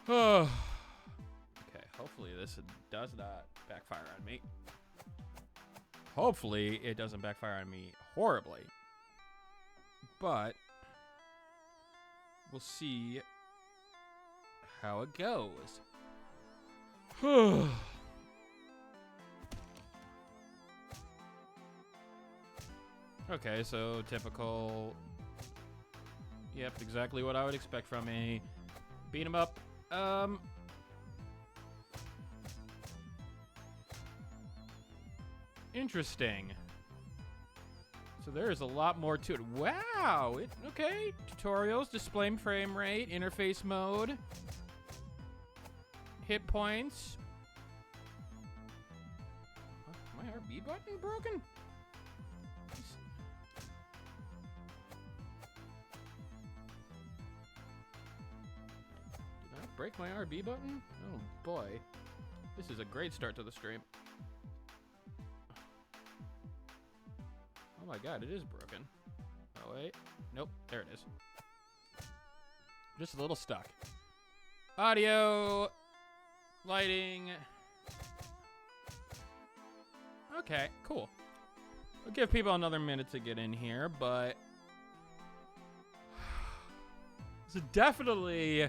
Okay, hopefully this does not backfire on me. Hopefully it doesn't backfire on me horribly. But we'll see how it goes. Okay, so typical. Yep, exactly what I would expect from a beat 'em up. Interesting. So there's a lot more to it. Wow. Okay. Tutorials, display frame rate, interface mode, hit points. My RB button broken? Did I break my RB button? Oh boy. This is a great start to the stream. Oh my god, it is broken. Oh wait. Nope, there it is. Just a little stuck. Audio. Lighting. Okay, cool. I'll give people another minute to get in here, but it's definitely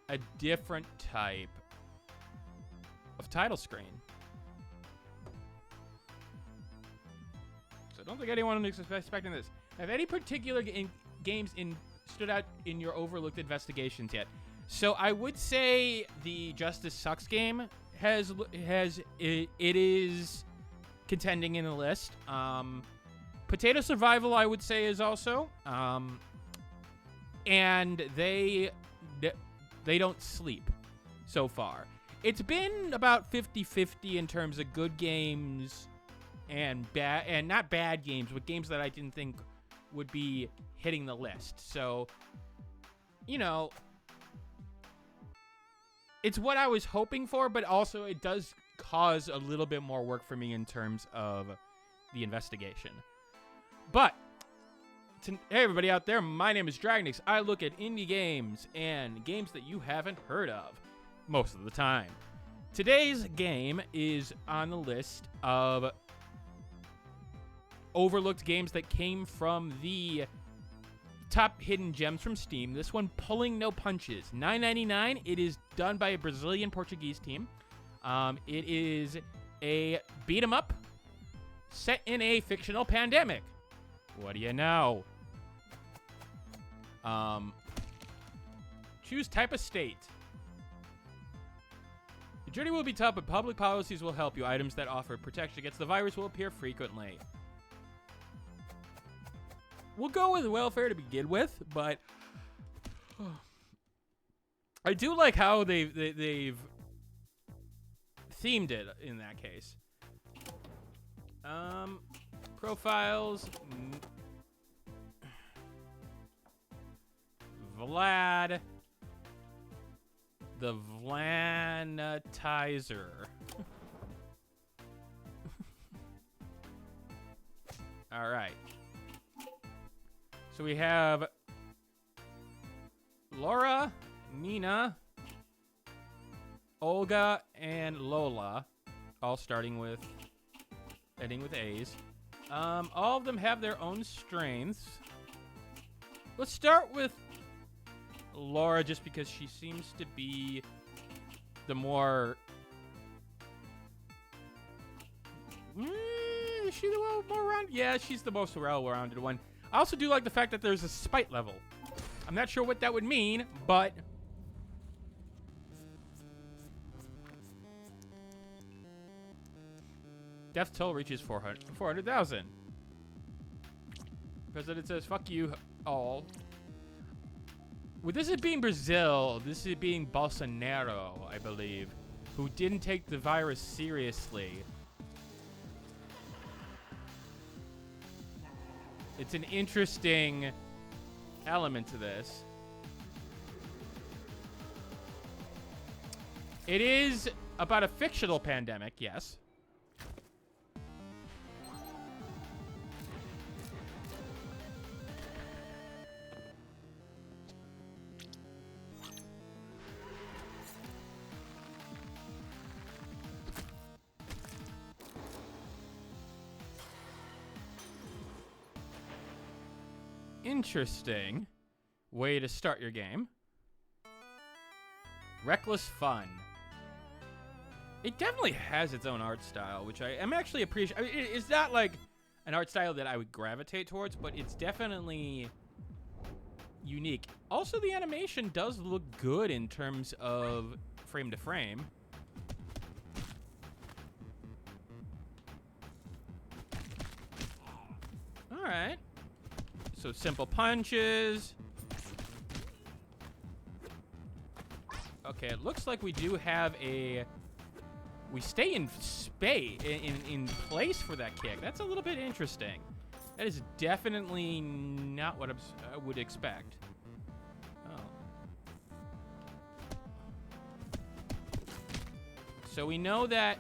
a different type of title screen. So I don't think anyone is expecting this. Have any particular games stood out in your overlooked investigations yet? So I would say the Justice Sucks game it is contending in the list. Potato Survival, I would say, is also. And they don't sleep so far. It's been about 50-50 in terms of good games and not bad games, but games that I didn't think would be hitting the list. So, you know, it's what I was hoping for, but also it does cause a little bit more work for me in terms of the investigation. But hey, everybody out there, my name is Dragonix. I look at indie games and games that you haven't heard of most of the time. Today's game is on the list of overlooked games that came from the top hidden gems from Steam. This one, Pulling No Punches, $9.99. It is done by a Brazilian Portuguese team. It is a beat 'em up set in a fictional pandemic. What do you know? Choose type of state. The journey will be tough, but public policies will help you. Items that offer protection against the virus will appear frequently. We'll go with welfare to begin with, but I do like how they've themed it in that case. Profiles. Vlad. The Vlanetizer. All right. So we have Laura, Nina, Olga, and Lola, all ending with A's. All of them have their own strengths. Let's start with Laura, just because she seems to be the more... Is she the more rounded? Yeah, she's the most well-rounded one. I also do like the fact that there's a spite level. I'm not sure what that would mean, but... Death toll reaches 400,000. President says, fuck you all. With this being Brazil, this is being Bolsonaro, I believe, who didn't take the virus seriously. It's an interesting element to this. It is about a fictional pandemic, yes. interesting way to start your game. Reckless Fun. It definitely has its own art style, which I am actually appreciating. I mean, it's not like an art style that I would gravitate towards, but it's definitely unique. Also, the animation does look good in terms of frame to frame. All right. So simple punches. Okay, it looks like we do have a... We stay in in place for that kick. That's a little bit interesting. That is definitely not what I would expect. Oh. So we know that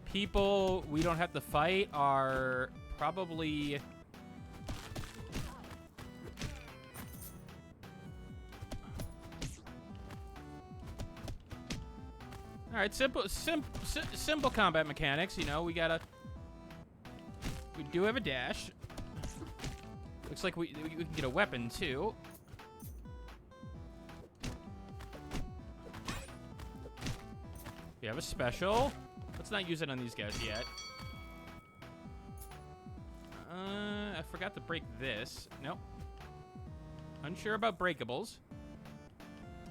people we don't have to fight are probably... All right, simple combat mechanics. You know, we do have a dash. Looks like we can get a weapon too. We have a special. Let's not use it on these guys yet. I forgot to break this. Nope. Unsure about breakables.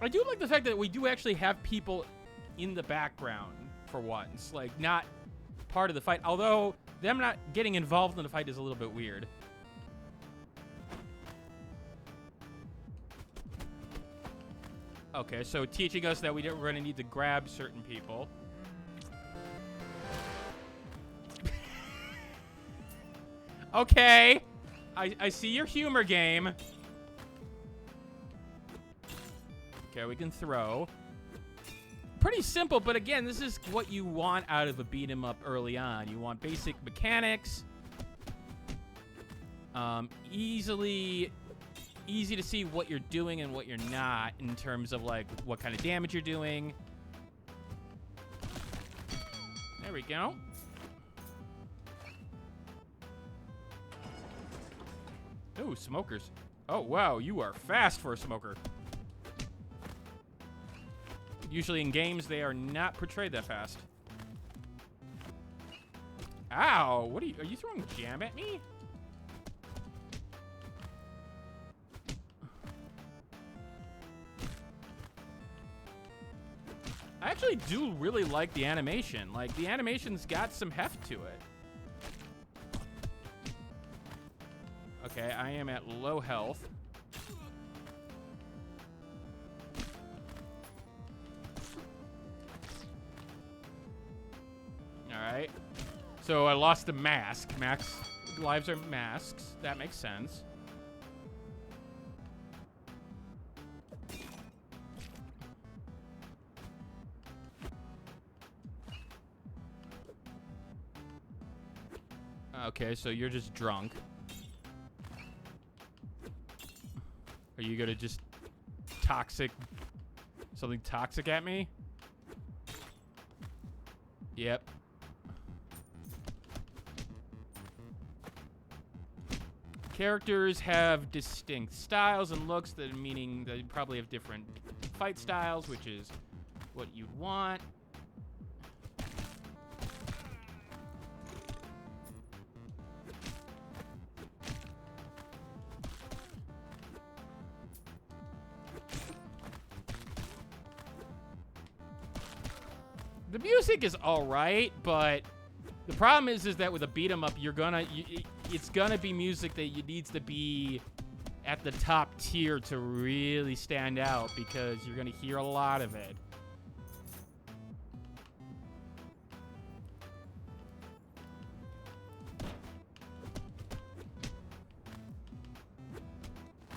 I do like the fact that we do actually have people in the background for once, like not part of the fight, although them not getting involved in the fight is a little bit weird. Okay, so teaching us that we're going to need to grab certain people. Okay, I see your humor game. Okay, we can throw. Pretty simple, but again, this is what you want out of a beat 'em up early on. You want basic mechanics, easy to see what you're doing and what you're not in terms of like what kind of damage you're doing. There we go. Ooh, smokers. Oh wow, you are fast for a smoker. Usually in games, they are not portrayed that fast. Ow! What are you throwing jam at me? I actually do really like the animation. Like, the animation's got some heft to it. Okay, I am at low health. Alright. So I lost the mask. Max lives are masks. That makes sense. Okay, so you're just drunk. Are you gonna just something toxic at me? Yep. Characters have distinct styles and looks, that meaning they probably have different fight styles, which is what you'd want. The music is all right, but the problem is that with a beat 'em up, it's gonna be music that needs to be at the top tier to really stand out, because you're gonna hear a lot of it.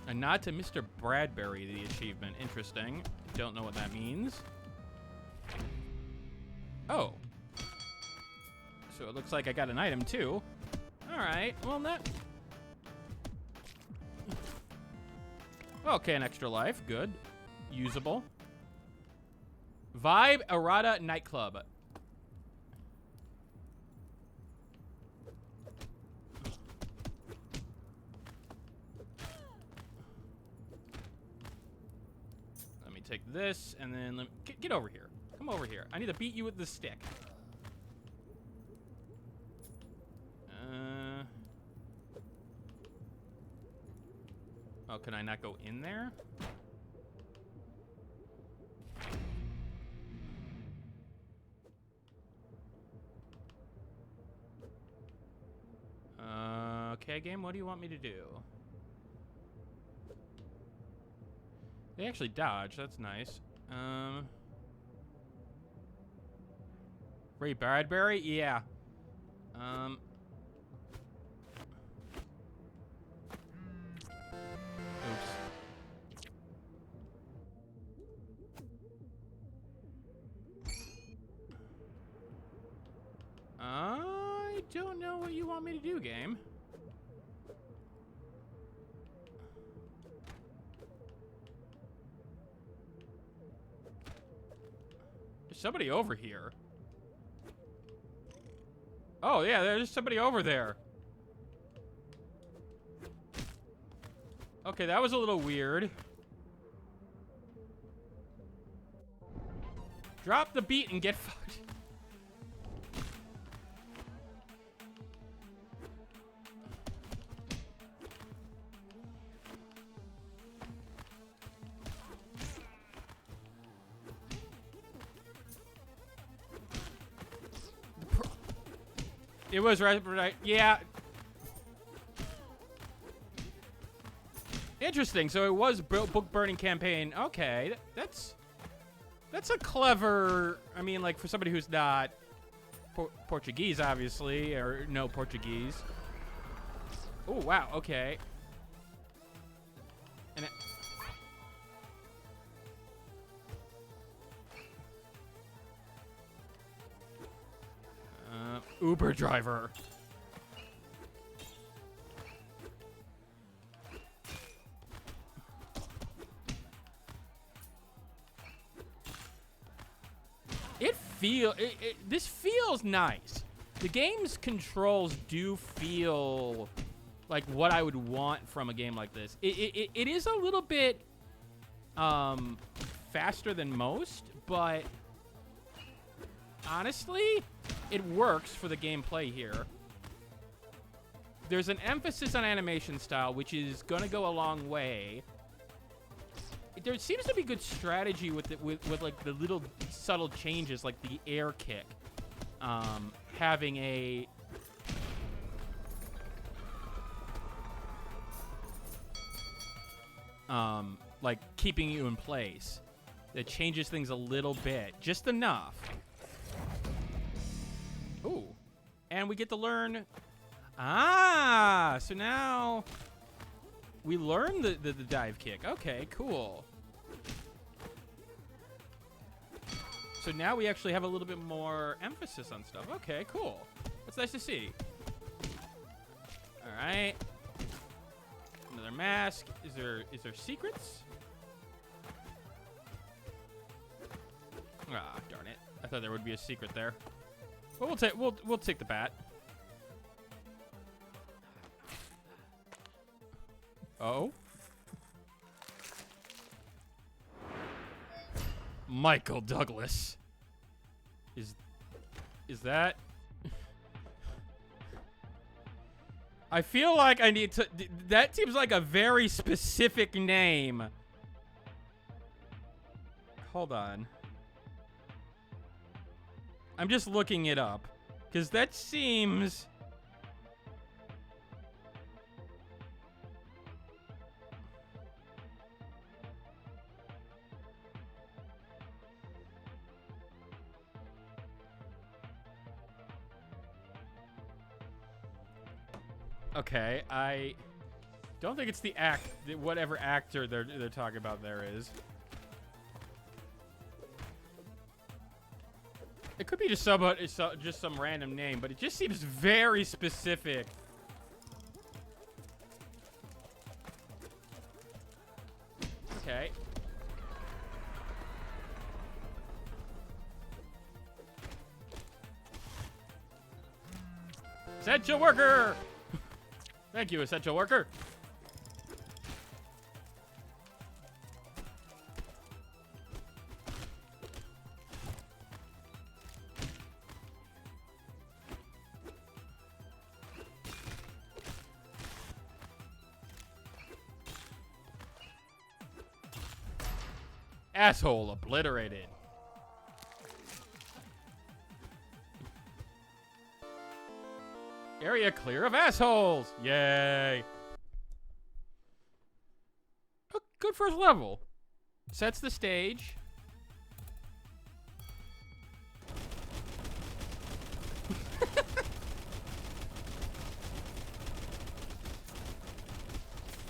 A nod to Mr. Bradbury, the achievement. Interesting. Don't know what that means. Oh. So it looks like I got an item too. Alright, well that... Okay, an extra life, good. Usable. Vibe Errata Nightclub. take this, and then get over here. Come over here. I need to beat you with the stick. Oh, can I not go in there? Okay, game, what do you want me to do? They actually dodge, that's nice. Ray Bradbury? Yeah. Oops. I don't know what you want me to do, game. There's somebody over here. Oh, yeah, there's somebody over there. Okay, that was a little weird. Drop the beat and get fucked. It was right. Yeah. Interesting. So it was book burning campaign. Okay, that's a clever. I mean, like for somebody who's not Portuguese, obviously, or no Portuguese. Oh wow. Okay. And Uber driver. This feels nice. The game's controls do feel like what I would want from a game like this. It is a little bit faster than most, but honestly, it works for the gameplay here. There's an emphasis on animation style, which is going to go a long way. There seems to be good strategy with like the little subtle changes, like the air kick, having a like keeping you in place. That changes things a little bit, just enough. Ooh, and we get to learn. Ah, so now we learn the dive kick. Okay, cool. So now we actually have a little bit more emphasis on stuff. Okay, cool. That's nice to see. All right. Another mask. Is there secrets? Ah, darn it. I thought there would be a secret there. But we'll take the bat. Oh. Michael Douglas. Is that? I feel like I need to. That seems like a very specific name. Hold on. I'm just looking it up, because that seems. Okay, I don't think it's the whatever actor they're talking about there is. It could be just some random name, but it just seems very specific. Okay. Essential worker! Thank you, essential worker. Asshole obliterated. Area clear of assholes. Yay. Oh, good first level. Sets the stage.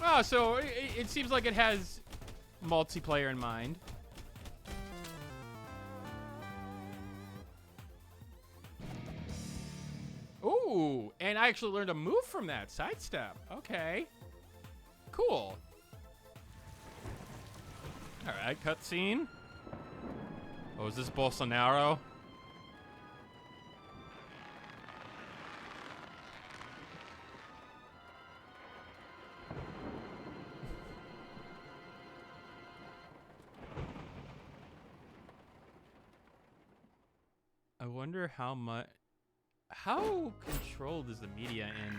Oh, so it seems like it has multiplayer in mind. Ooh, and I actually learned a move from that. Sidestep. Okay. Cool. All right, cutscene. Oh, is this Bolsonaro? I wonder how controlled is the media in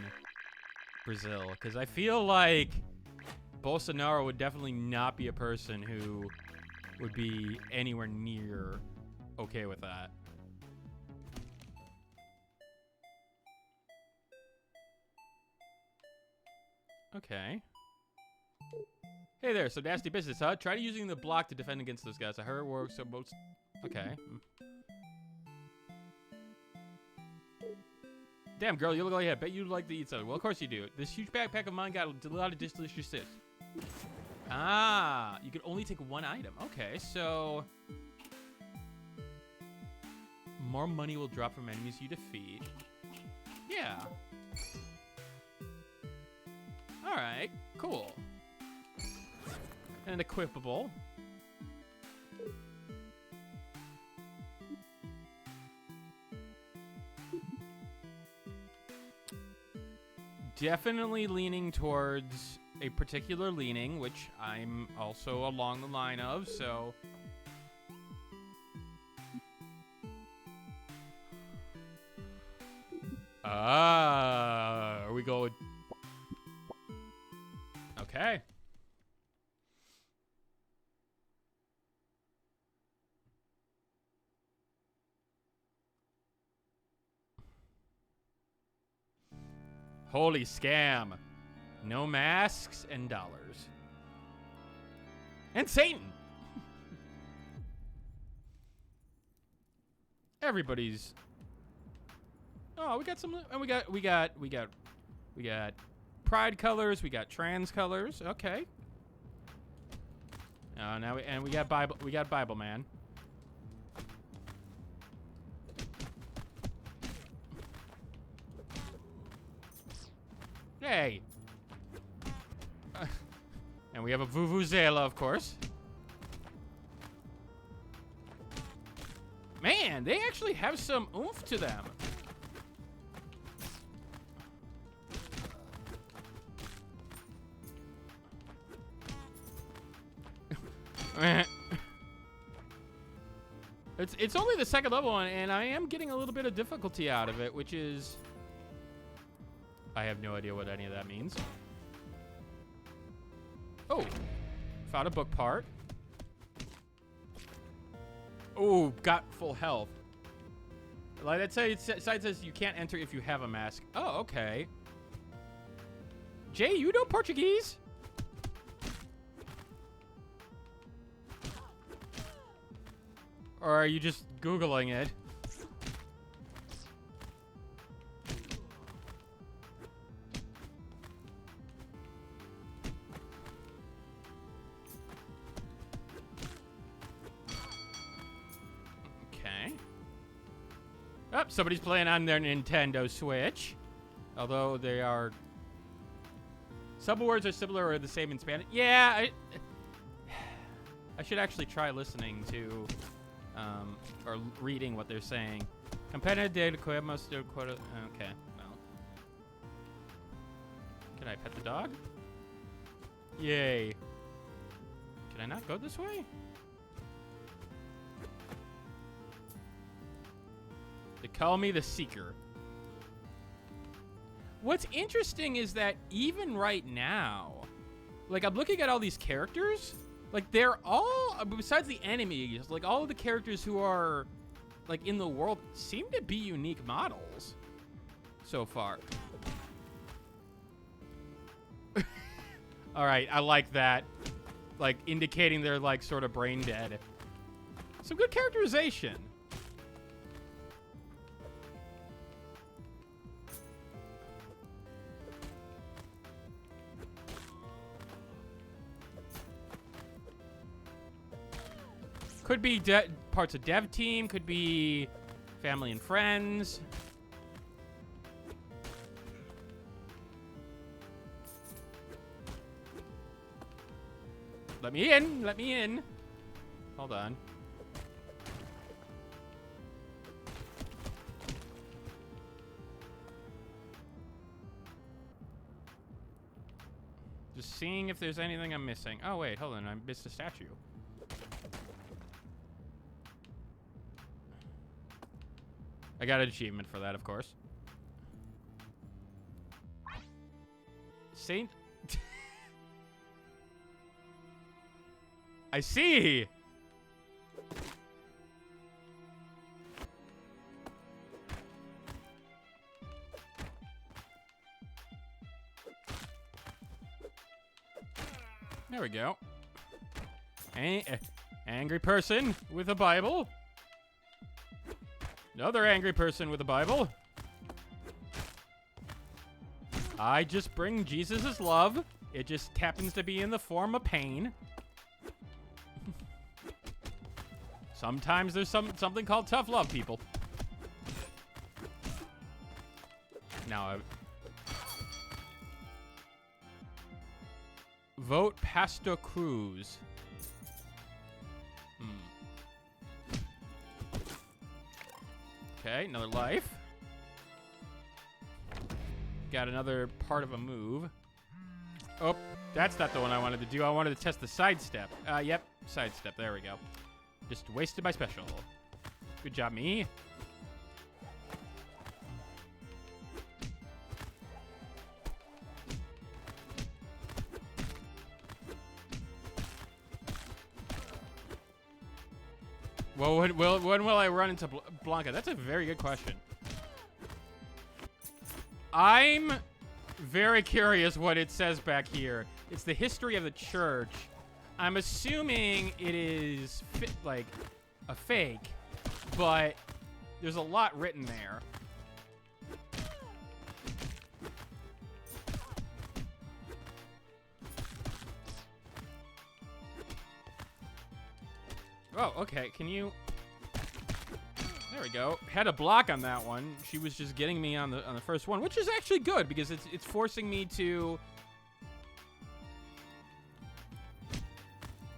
Brazil? Because I feel like Bolsonaro would definitely not be a person who would be anywhere near okay with that. Okay. Hey there, so nasty business, huh? Try using the block to defend against those guys. I heard it works, so most... Okay. Damn, girl, you look like I bet you'd like to eat something. Well, of course you do. This huge backpack of mine got a lot of delicious shit. Ah, you can only take one item. Okay, so... More money will drop from enemies you defeat. Yeah. Alright, cool. And equipable. Definitely leaning towards a particular leaning, which I'm also along the line of, so... Ah, are we going... Okay. Holy scam. No masks and dollars. And Satan. Everybody's... Oh, we got some... And we got pride colors, we got trans colors. Okay. Now we got Bible man. Hey. And we have a Vuvuzela, of course. Man, they actually have some oomph to them. It's only the second level, and I am getting a little bit of difficulty out of it, which is... I have no idea what any of that means. Oh, found a book part. Oh, got full health. Like that side says you can't enter if you have a mask. Oh, okay. Jay, you know Portuguese? Or are you just Googling it? Okay. Oh, somebody's playing on their Nintendo Switch. Although they are... Some words are similar or the same in Spanish. Yeah, I should actually try listening to... or reading what they're saying. Competitive data quota. Okay, well. Can I pet the dog? Yay. Can I not go this way? They call me the Seeker. What's interesting is that even right now, like I'm looking at all these characters, Like, they're all, besides the enemies, like, all of the characters who are, like, in the world seem to be unique models so far. All right, I like that. Like, indicating they're, like, sort of brain dead. Some good characterization. Could be parts of dev team, could be family and friends. Let me in, let me in. Hold on. Just seeing if there's anything I'm missing. Oh wait, hold on, I missed a statue. I got an achievement for that, of course. Saint... I see! There we go. Angry person with a Bible. Another angry person with a Bible. I just bring Jesus' love. It just happens to be in the form of pain. Sometimes there's something called tough love, people. Now, vote Pastor Cruz. Okay, another life. Got another part of a move. Oh, that's not the one I wanted to do. I wanted to test the sidestep. Yep, sidestep. There we go. Just wasted my special. Good job, me. Well, when will I run into Blanca? That's a very good question. I'm very curious what it says back here. It's the history of the church. I'm assuming it is like a fake, but there's a lot written there. Oh, okay. Can you... There we go. Had a block on that one. She was just getting me on the first one, which is actually good because it's forcing me to...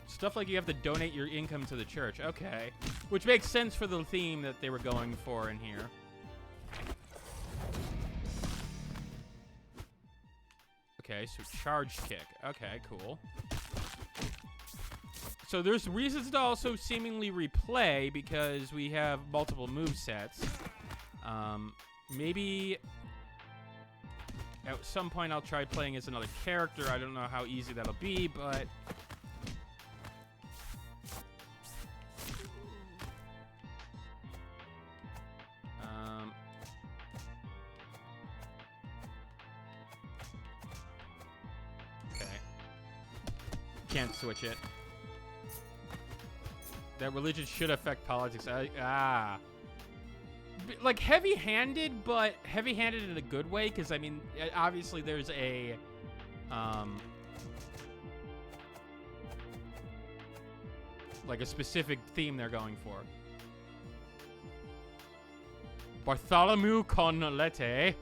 Stuff like you have to donate your income to the church. Okay. Which makes sense for the theme that they were going for in here. Okay, so charge kick. Okay, cool. So there's reasons to also seemingly replay because we have multiple movesets. Maybe at some point I'll try playing as another character. I don't know how easy that'll be, but... okay. Can't switch it. That religion should affect politics. Like heavy-handed, but heavy-handed in a good way. Because I mean, obviously there's a, like a specific theme they're going for. Bartholomew con Lete.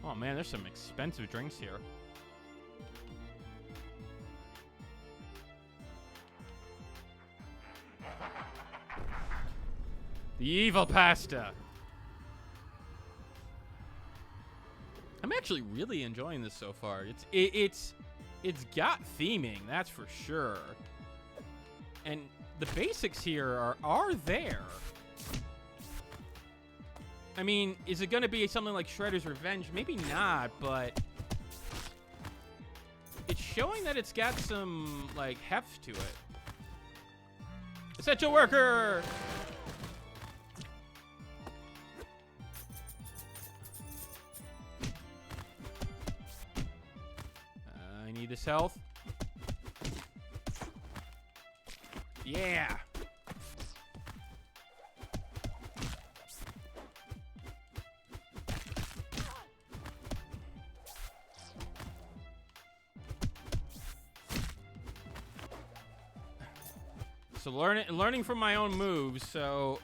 Oh man, there's some expensive drinks here. The evil pasta. I'm actually really enjoying this so far. It's got theming, that's for sure. And the basics here are there. I mean, is it going to be something like Shredder's Revenge? Maybe not, but it's showing that it's got some, like, heft to it. Essential worker! I need this health. Yeah! So learning from my own moves, so...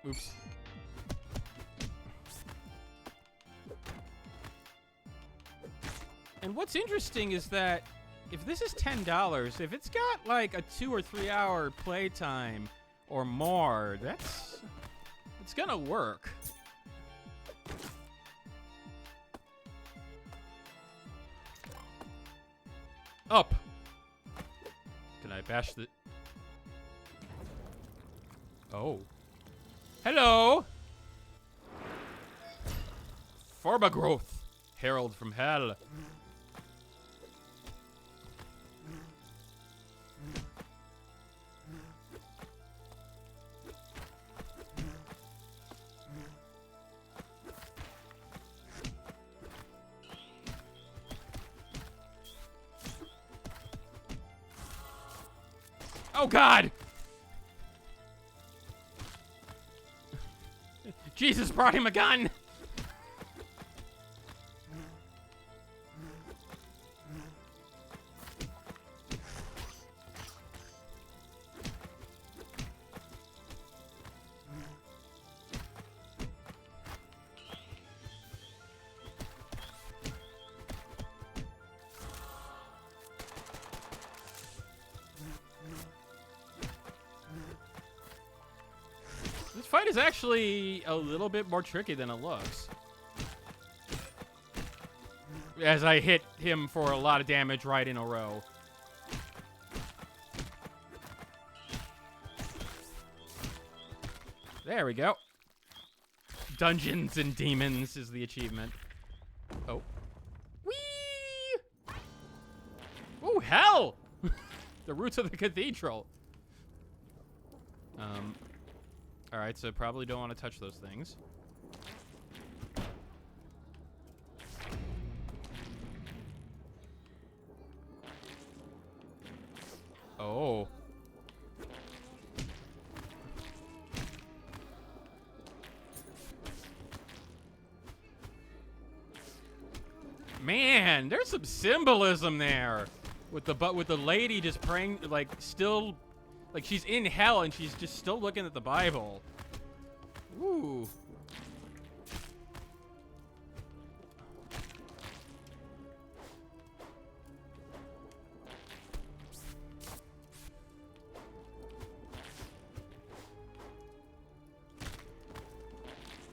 Oops. And what's interesting is that if this is $10, if it's got like a 2 or 3 hour playtime or more, it's gonna work. Up. Can I bash the... Oh. Hello. Forbagroth, herald from hell. Oh, God! Jesus brought him a gun! This fight is actually a little bit more tricky than it looks. As I hit him for a lot of damage right in a row. There we go. Dungeons and Demons is the achievement. Oh. Whee! Oh, hell! The roots of the cathedral. Alright, so probably don't want to touch those things. Oh. Man, there's some symbolism there. With the lady just praying, like, still... Like, she's in hell, and she's just still looking at the Bible. Ooh.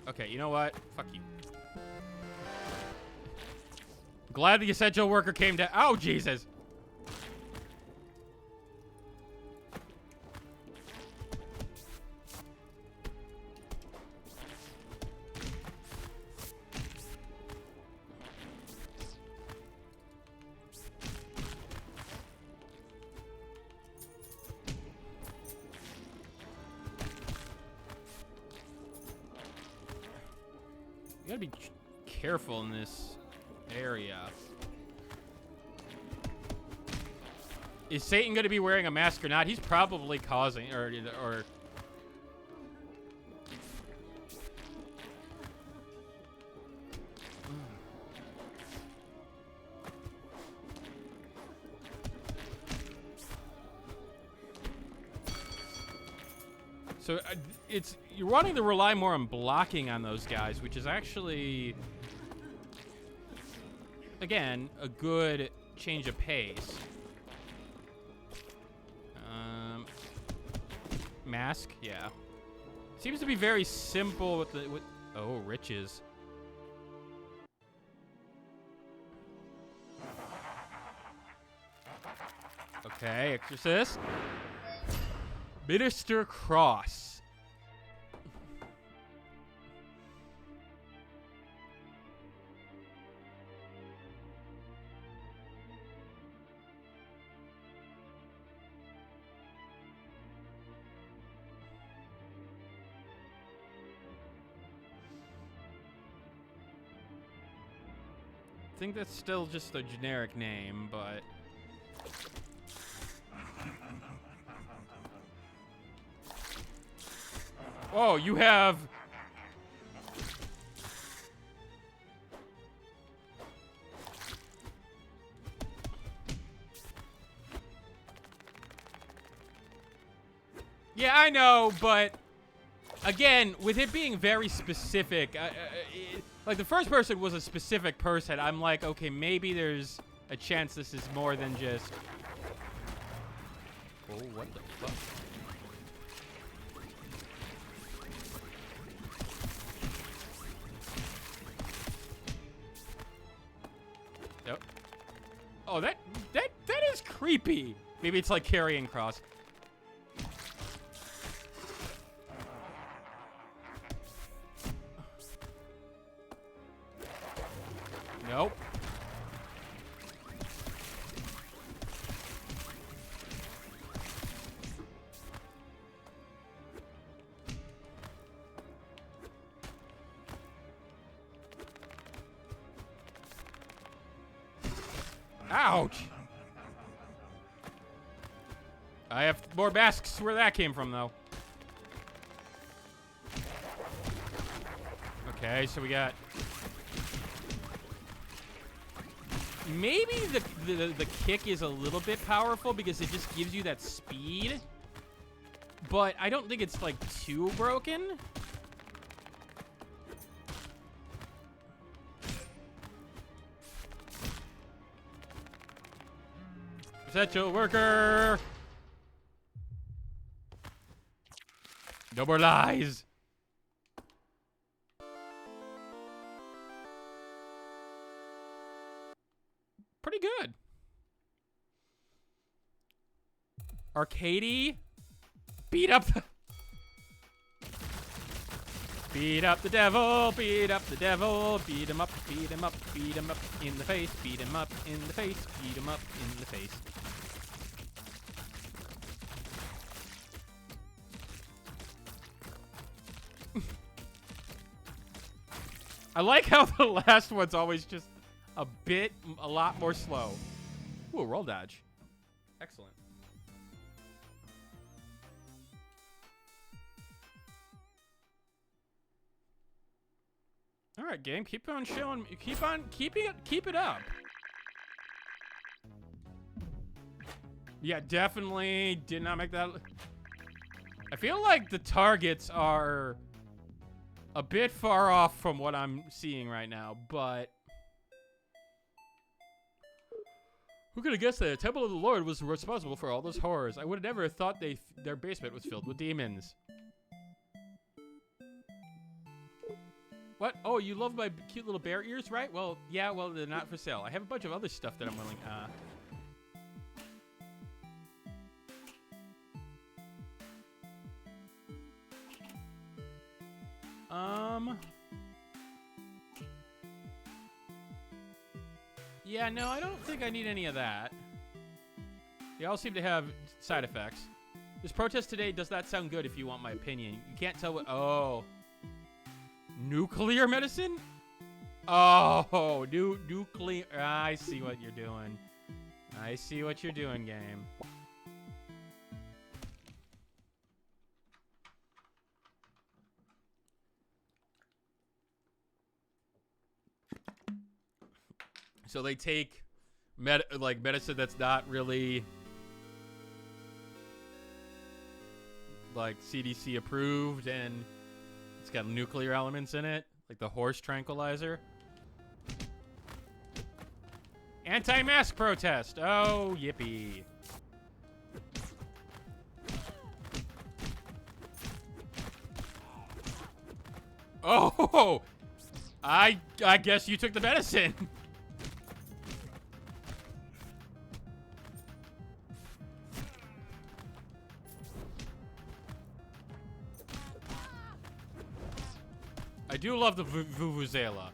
Okay, you know what? Fuck you. Glad the essential worker came down. Oh, Jesus. You gotta be careful in this area. Is Satan gonna be wearing a mask or not? He's probably causing, or so you're wanting to rely more on blocking on those guys, which is actually, again, a good change of pace. Mask, yeah. Seems to be very simple with the oh, riches. Okay, exorcist. Minister Cross. think that's still just a generic name, but... Oh, you have... Yeah, I know, but... Again, with it being very specific, like the first person was a specific person, I'm like, okay, maybe there's a chance this is more than just... Oh, what the fuck? Yep. Oh, that is creepy. Maybe it's like carrying cross. Nope. Ouch. I have more masks where that came from, though. Okay, so we got... Maybe the kick is a little bit powerful because it just gives you that speed. But I don't think it's, like, too broken. Essential worker! No more lies! Pretty good. Arcady, beat up the devil, beat up the devil, beat him up, beat him up, beat him up in the face, beat him up in the face, beat him up in the face. I like how the last one's always just a lot more slow. Ooh, roll dodge. Excellent. All right, game, keep on showing, keep it up. Yeah, definitely did not make that. I feel like the targets are a bit far off from what I'm seeing right now, but who could have guessed that the Temple of the Lord was responsible for all those horrors? I would have never thought their basement was filled with demons. What? Oh, you love my cute little bear ears, right? Well, yeah, well, they're not for sale. I have a bunch of other stuff that I'm willing... Yeah, no, I don't think I need any of that. They all seem to have side effects. This protest today does not sound good if you want my opinion. You can't tell what... Oh. Nuclear medicine? Oh, nuclear... I see what you're doing. I see what you're doing, game. So they take medicine that's not really like CDC approved, and it's got nuclear elements in it, like the horse tranquilizer. Anti-mask protest. Oh, yippee. Oh, I guess you took the medicine. I do love the Vuvuzela.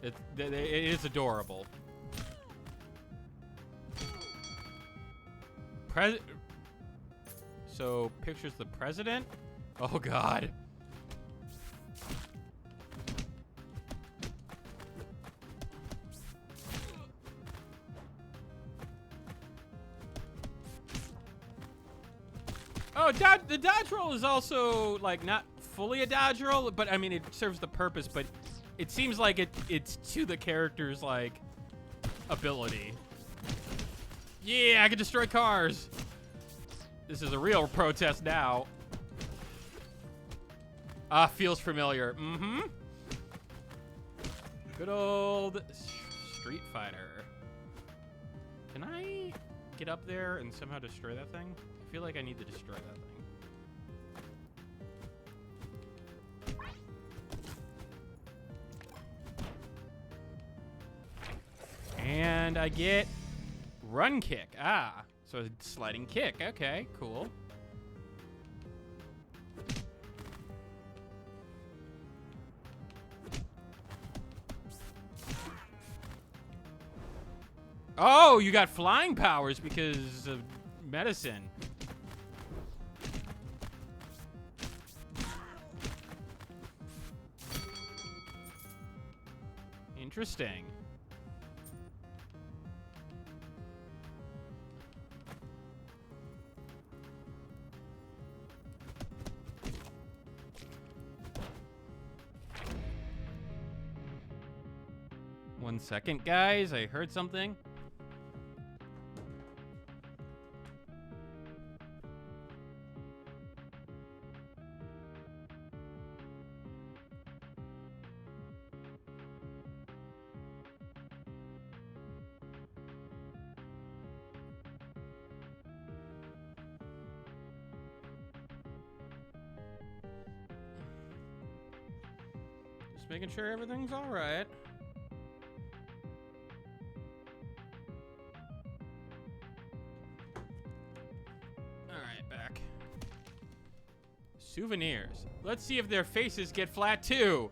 It is adorable. So, pictures the president? Oh, God. Oh, the dodge roll is also, like, not fully a dodge roll, but, I mean, it serves the purpose, but it seems like it's to the character's, like, ability. Yeah, I can destroy cars. This is a real protest now. Ah, feels familiar. Mm-hmm. Good old Street Fighter. Can I get up there and somehow destroy that thing? I feel like I need to destroy that thing. And I get run kick. Ah, so a sliding kick. Okay, cool. Oh, you got flying powers because of medicine. Interesting. One second, guys. I heard something. Just making sure everything's all right. All right, back. Souvenirs. Let's see if their faces get flat too.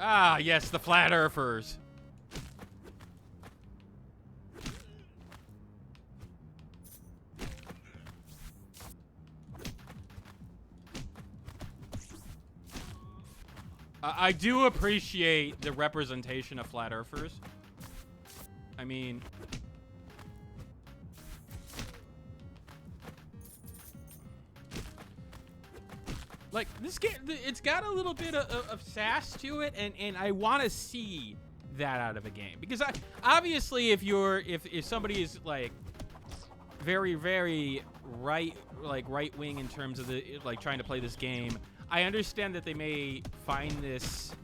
Ah, yes, the flat earthers. I do appreciate the representation of flat earthers. I mean, like, this game, it's got a little bit of sass to it, and I want to see that out of a game. Because obviously, if somebody is, like, very, very right-wing in terms of like trying to play this game, I understand that they may find this.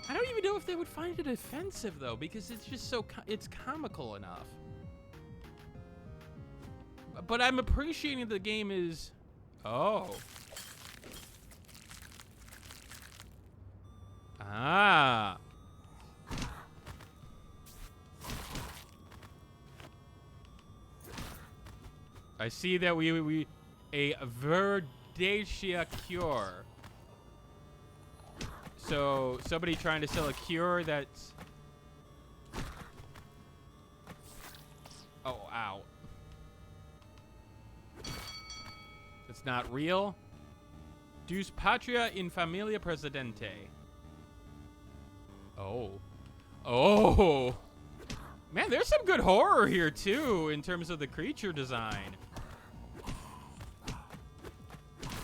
I don't even know if they would find it offensive though, because it's just it's comical enough. But I'm appreciating the game is. Oh. Ah. I see that we a Verdacia cure. So somebody trying to sell a cure that's. Oh, ow. It's not real. Deus Patria in Familia Presidente. Oh. Oh. Man, there's some good horror here, too, in terms of the creature design.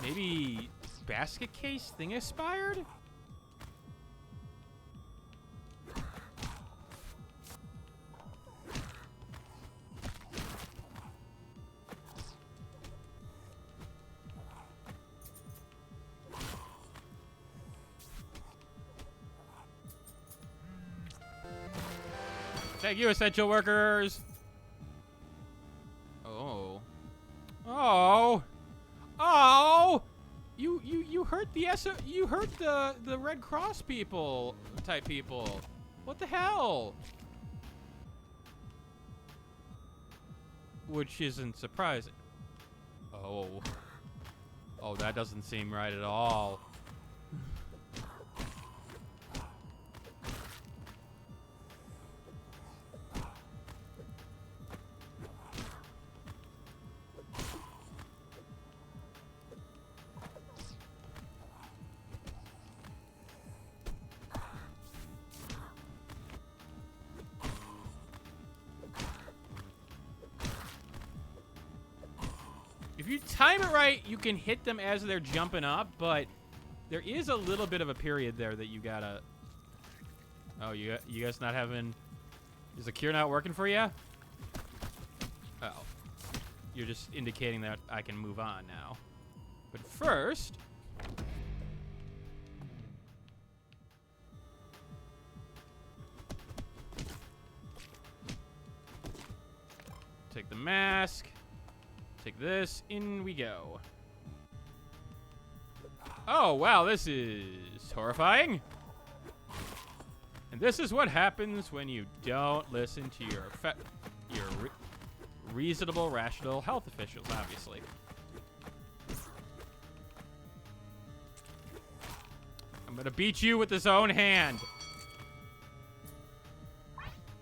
Maybe basket case thing inspired? Thank you, essential workers. Oh. Oh. Oh. You hurt the Red Cross people type people. What the hell? Which isn't surprising. Oh. Oh, that doesn't seem right at all. you time it right, you can hit them as they're jumping up, but there is a little bit of a period there that you gotta... Oh, you guys not having... Is the cure not working for you? Oh. You're just indicating that I can move on now. But first... Take the mask. Take this. In we go. Oh, wow, this is horrifying. And this is what happens when you don't listen to your reasonable, rational health officials, obviously. I'm gonna beat you with this own hand.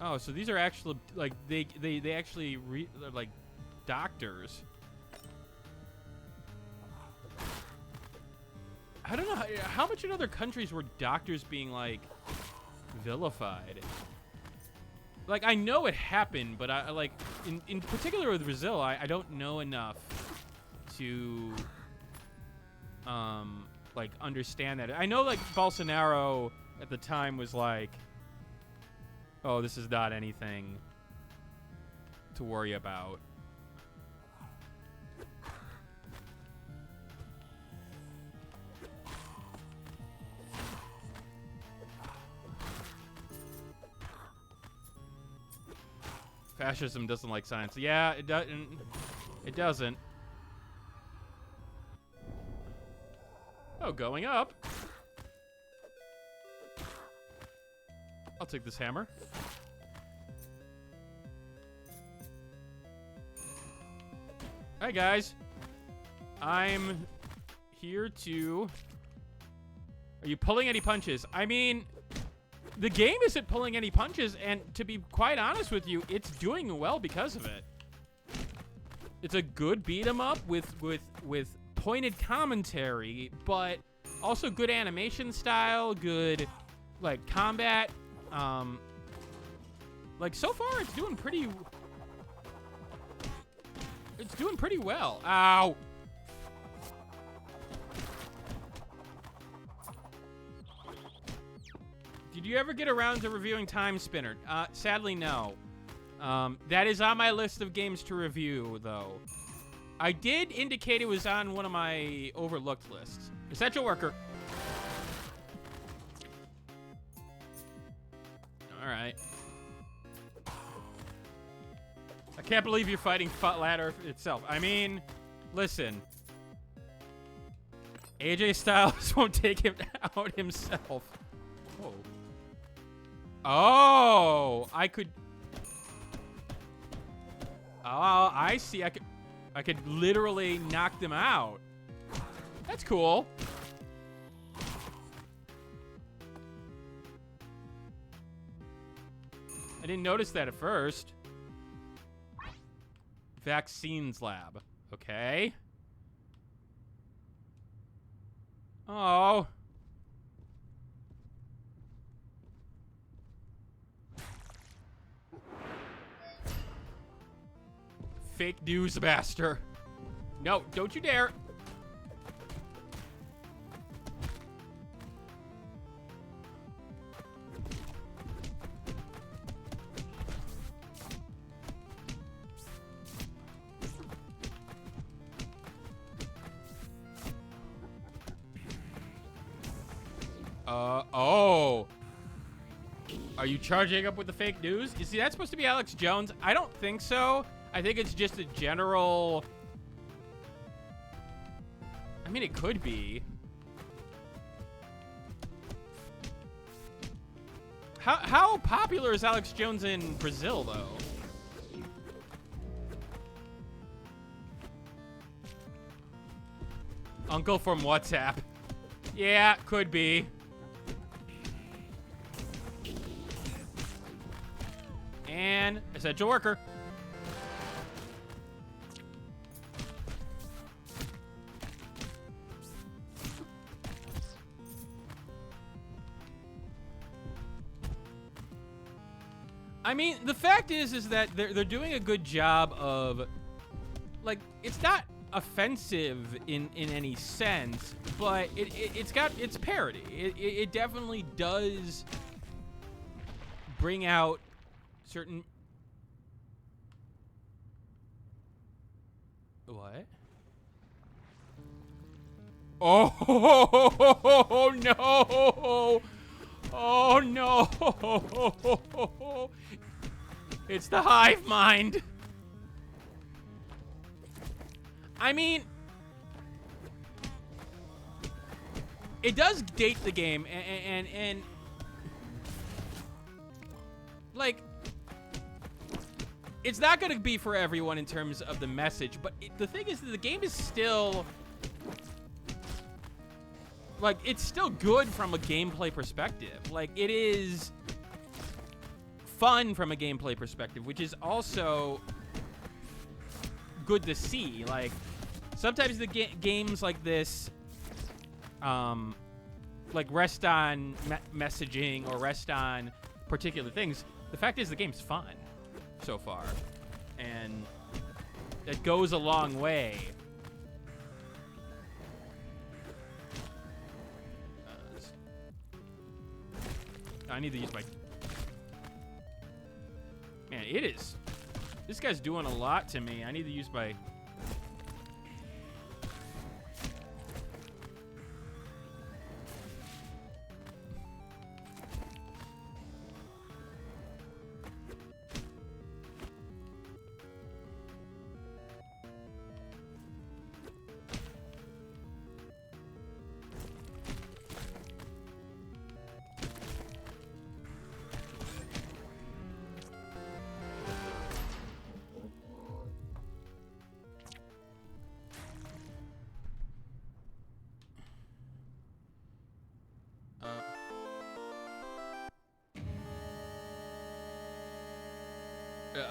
Oh, so these are actually like they actually they're like doctors. I don't know how much in other countries were doctors being like vilified. Like I know it happened, but I like in particular with Brazil, I don't know enough to like understand that. I know like Bolsonaro at the time was like, oh, this is not anything to worry about. Fascism doesn't like science. Yeah, it doesn't. It doesn't. Oh, going up. I'll take this hammer. Hi, guys. I'm here to... Are you pulling any punches? I mean, the game isn't pulling any punches, and to be quite honest with you, it's doing well because of it. It's a good beat 'em up with pointed commentary, but also good animation style, good like combat. Like so far it's doing pretty well. Ow. Did you ever get around to reviewing Time Spinner? Sadly, no. That is on my list of games to review, though. I did indicate it was on one of my overlooked lists. Essential Worker. All right. I can't believe you're fighting Ladder itself. I mean, listen. AJ Styles won't take him out himself. Oh. Oh, I could. Oh, I see. I could literally knock them out. That's cool. I didn't notice that at first. Vaccines lab. Okay. Oh. Fake news master. No, don't you dare. Oh. Are you charging up with the fake news? You see, that's supposed to be Alex Jones. I don't think so. I think it's just a general... I mean, it could be. How popular is Alex Jones in Brazil, though? Uncle from WhatsApp. Yeah, could be. And Essential Worker. I mean, the fact is that they're doing a good job of, like, it's not offensive in any sense, but it's got its parody. It definitely does bring out certain... What? Oh no! Oh no! It's the hive mind. I mean, it does date the game, and like, it's not gonna be for everyone in terms of the message, but the thing is that the game is still, like, it's still good from a gameplay perspective. Like, it is fun from a gameplay perspective, which is also good to see. Like, sometimes the games like this, like, rest on messaging or rest on particular things. The fact is, the game's fun so far, and it goes a long way. I need to use my... Man, it is... This guy's doing a lot to me. I need to use my...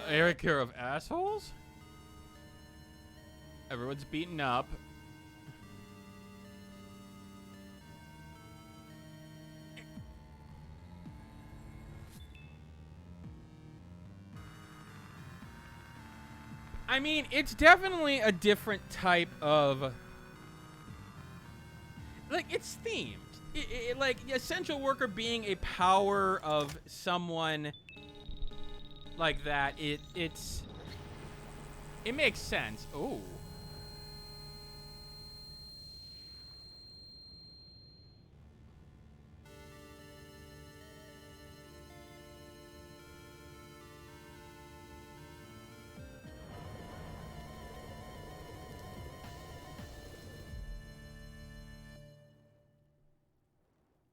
Eric here of assholes? Everyone's beaten up. I mean, it's definitely a different type of... Like, it's themed. Like, essential worker being a power of someone... like that, it makes sense. Oh.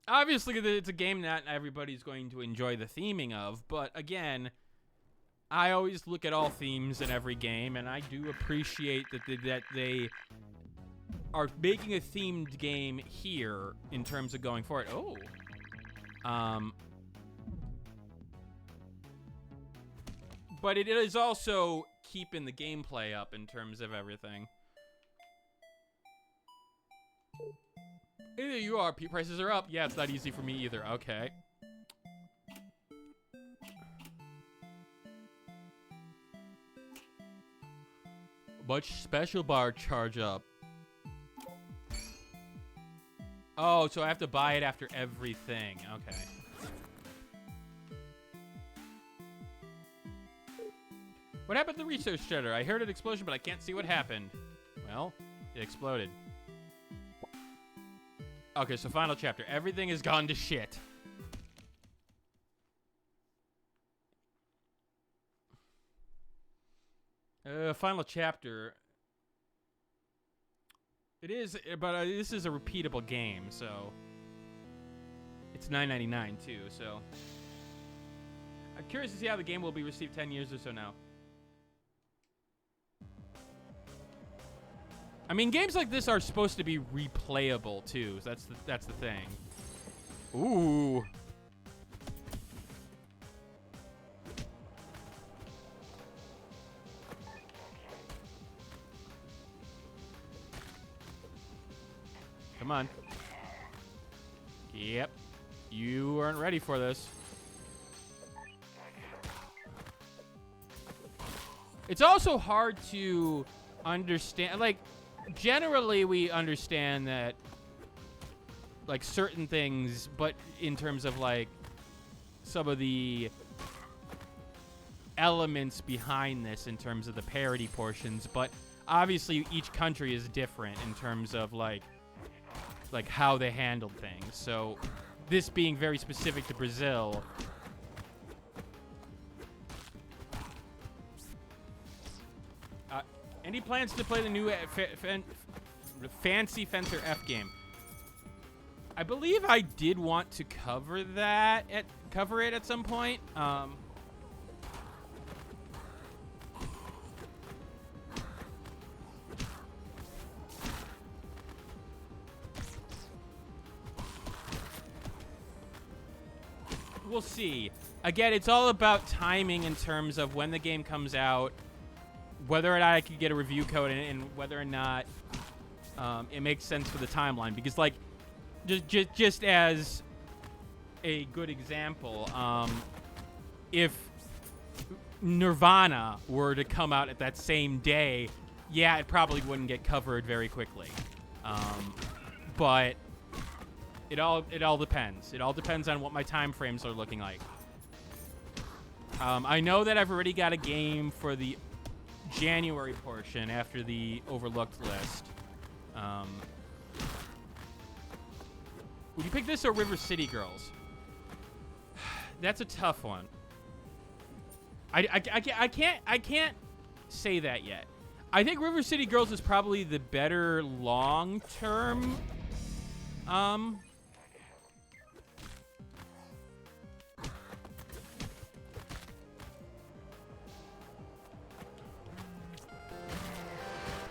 Obviously, it's a game that everybody's going to enjoy the theming of, but again, I always look at all themes in every game, and I do appreciate that they are making a themed game here in terms of going forward. Oh. But it is also keeping the gameplay up in terms of everything. Either you are, prices are up. Yeah, it's not easy for me either. Okay. Much special bar charge up. Oh, so I have to buy it after everything. Okay. What happened to the research center? I heard an explosion, but I can't see what happened. Well, it exploded. Okay, so final chapter. Everything has gone to shit. Final chapter. It is, but this is a repeatable game, so it's $9.99 too. So I'm curious to see how the game will be received 10 years or so now. I mean, games like this are supposed to be replayable too. So that's the thing. Ooh. Come on. Yep. You weren't ready for this. It's also hard to understand. Like, generally we understand that, like, certain things, but in terms of, like, some of the elements behind this in terms of the parody portions, but obviously each country is different in terms of, like how they handled things. So this being very specific to Brazil, any plans to play the new Fancy Fencer F game? I believe I did want to cover it at some point. We'll see. Again, it's all about timing in terms of when the game comes out, whether or not I can get a review code, and whether or not it makes sense for the timeline. Because, like, just as a good example, if Nirvana were to come out at that same day, yeah, it probably wouldn't get covered very quickly. But it all depends. It all depends on what my time frames are looking like. I know that I've already got a game for the January portion after the overlooked list. Would you pick this or River City Girls? That's a tough one. I can't say that yet. I think River City Girls is probably the better long-term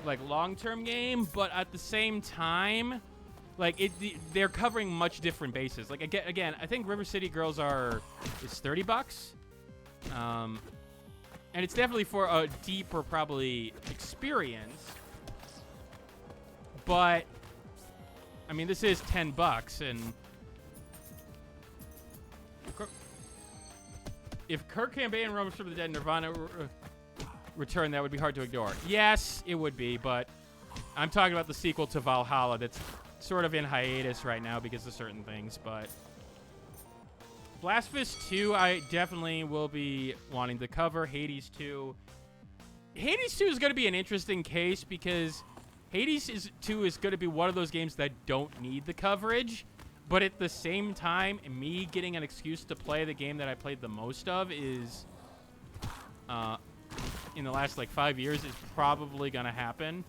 like long-term game, but at the same time, like they're covering much different bases. Like again, I think River City Girls is $30, and it's definitely for a deeper probably experience. But I mean, this is $10, and if Kurt Cobain, Romance from the Dead, Nirvana return, that would be hard to ignore. Yes, it would be, but I'm talking about the sequel to Valhalla that's sort of in hiatus right now because of certain things. But Blasphemous 2, I definitely will be wanting to cover. Hades 2. Hades 2 is going to be an interesting case because Hades 2 is going to be one of those games that don't need the coverage, but at the same time, me getting an excuse to play the game that I played the most of is in the last, like, 5 years is probably going to happen.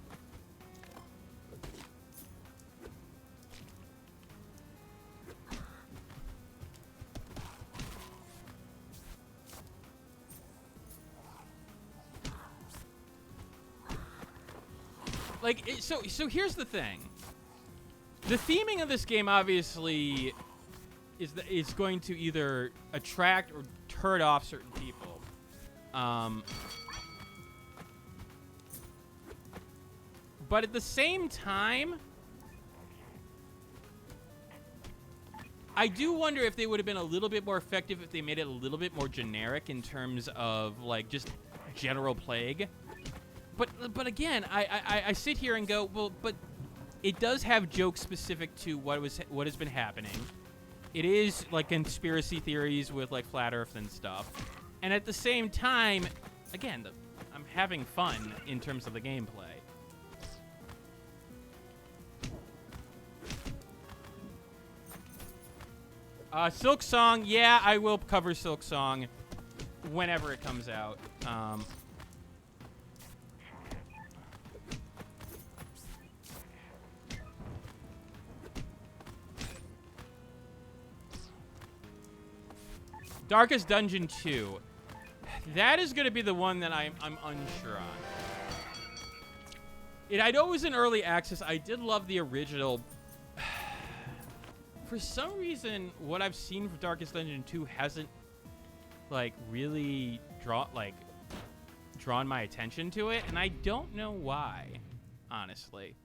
Like, so here's the thing. The theming of this game obviously is going to either attract or turn off certain people. But at the same time, I do wonder if they would have been a little bit more effective if they made it a little bit more generic in terms of, like, just general plague. But again, I sit here and go, well, but it does have jokes specific to what has been happening. It is like conspiracy theories with, like, flat Earth and stuff. And at the same time, again, I'm having fun in terms of the gameplay. Silk Song, yeah, I will cover Silk Song whenever it comes out. Darkest Dungeon 2. That is going to be the one that I'm unsure on. I know it was in early access. I did love the original. For some reason, what I've seen from Darkest Dungeon 2 hasn't, like, really drawn my attention to it, and I don't know why, honestly.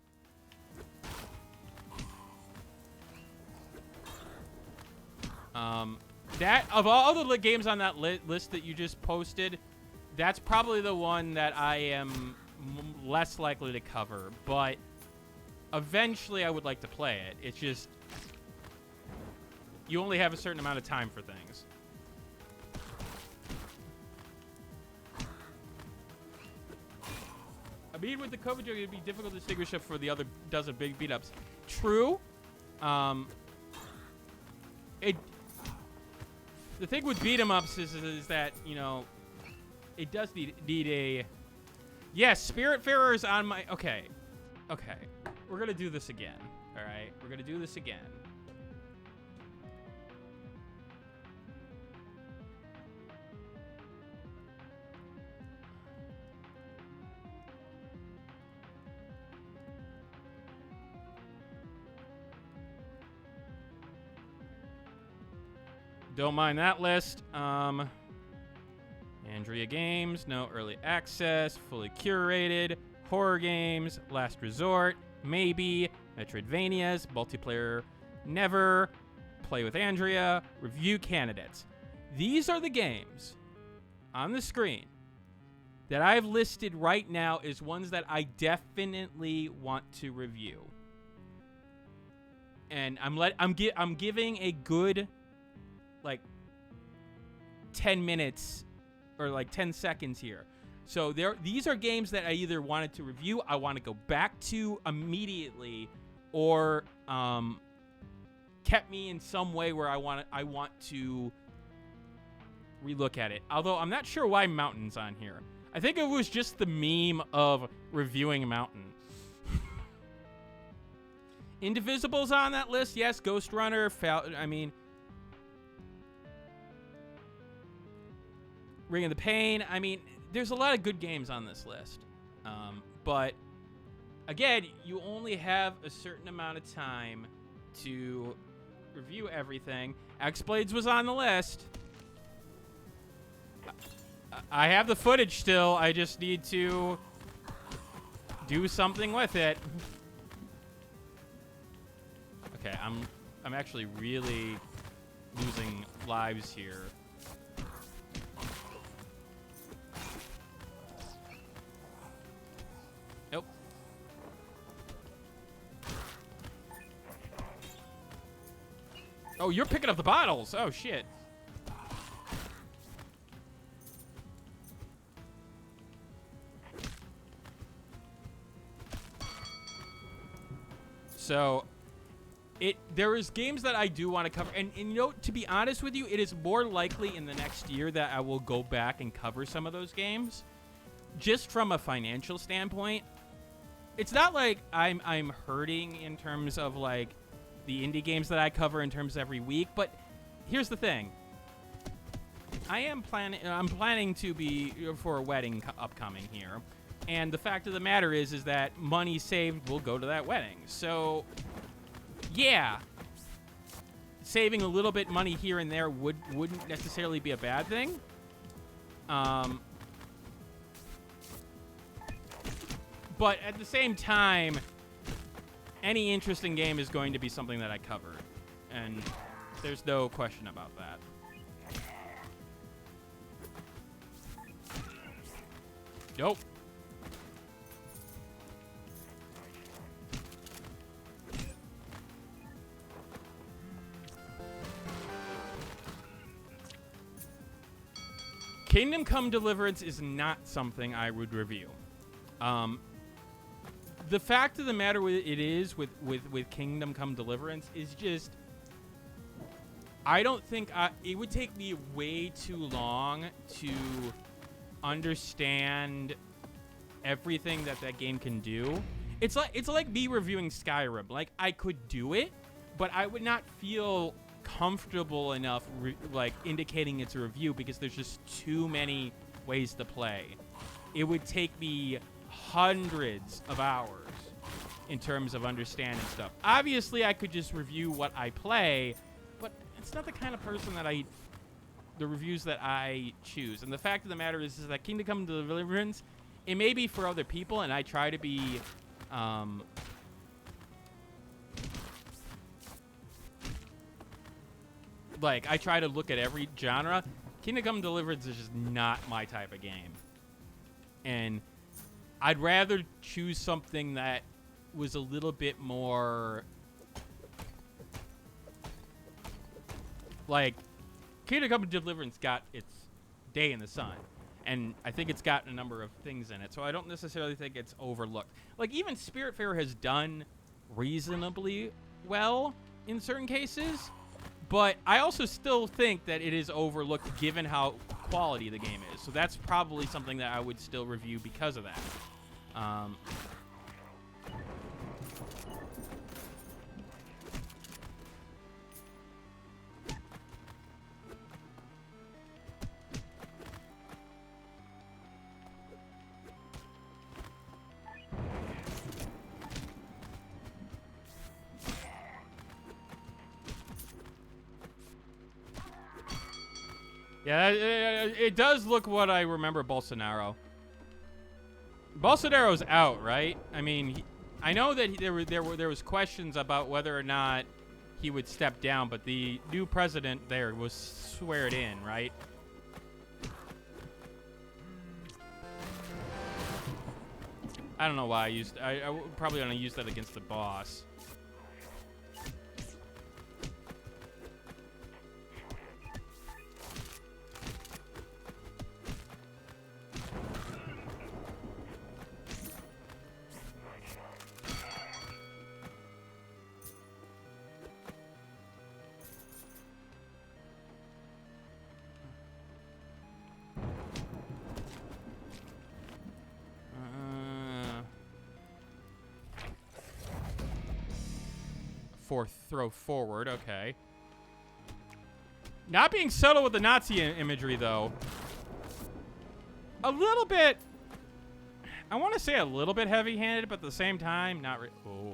That, of all the games on that list that you just posted, that's probably the one that I am less likely to cover. But eventually I would like to play it. It's just you only have a certain amount of time for things. I mean, with the COVID joke, it'd be difficult to distinguish it for the other dozen big beat-ups. True. The thing with beat-em-ups is that, you know, it does need a... Yes, Spiritfarer's on my... Okay. Okay. We're going to do this again. All right? We're going to do this again. Don't mind that list. Andrea Games, no early access, fully curated, horror games, Last Resort, maybe, Metroidvanias, multiplayer, never, play with Andrea, review candidates. These are the games on the screen that I've listed right now as ones that I definitely want to review. And I'm giving a good like 10 minutes or like 10 seconds here. So these are games that I either wanted to review, I want to go back to immediately, or kept me in some way where I want to relook at it. Although I'm not sure why Mountain's on here. I think it was just the meme of reviewing Mountain. Indivisible's on that list. Yes, Ghost Runner. I mean, Ring of the Pain. I mean, there's a lot of good games on this list. But, again, you only have a certain amount of time to review everything. X-Blades was on the list. I have the footage still. I just need to do something with it. Okay, I'm actually really losing lives here. Nope. Oh, you're picking up the bottles. Oh, shit. So, there is games that I do want to cover, and you know, to be honest with you, it is more likely in the next year that I will go back and cover some of those games, just from a financial standpoint. It's not like I'm hurting in terms of like the indie games that I cover in terms of every week, but here's the thing: I'm planning to be for a wedding upcoming here. And the fact of the matter is that money saved will go to that wedding. So, yeah, saving a little bit money here and there wouldn't necessarily be a bad thing. But at the same time, any interesting game is going to be something that I cover. And there's no question about that. Nope. Kingdom Come Deliverance is not something I would review. The fact of the matter with Kingdom Come Deliverance is just, I don't think it would take me way too long to understand everything that game can do. It's like me reviewing Skyrim. Like, I could do it, but I would not feel comfortable enough like indicating it's a review because there's just too many ways to play. It would take me hundreds of hours in terms of understanding stuff. Obviously, I could just review what I play, but it's not the kind of person that the reviews that I choose. And the fact of the matter is that Kingdom Come Deliverance, it may be for other people, and I try to be like, I try to look at every genre. Kingdom Come Deliverance is just not my type of game. And I'd rather choose something that was a little bit more like Kingdom Come Deliverance got its day in the sun, and I think it's got a number of things in it, so I don't necessarily think it's overlooked. Like, even Spiritfarer has done reasonably well in certain cases, but I also still think that it is overlooked given how quality the game is. So that's probably something that I would still review because of that. Yeah, it does look what I remember Bolsonaro. Bolsonaro's out, right? I mean, I know that there was questions about whether or not he would step down, but the new president there was sweared in, right? I don't know why I used. I probably gonna use that against the boss. Throw forward, okay. Not being subtle with the Nazi imagery, though. A little bit, I want to say a little bit heavy-handed, but at the same time, not really. Oh.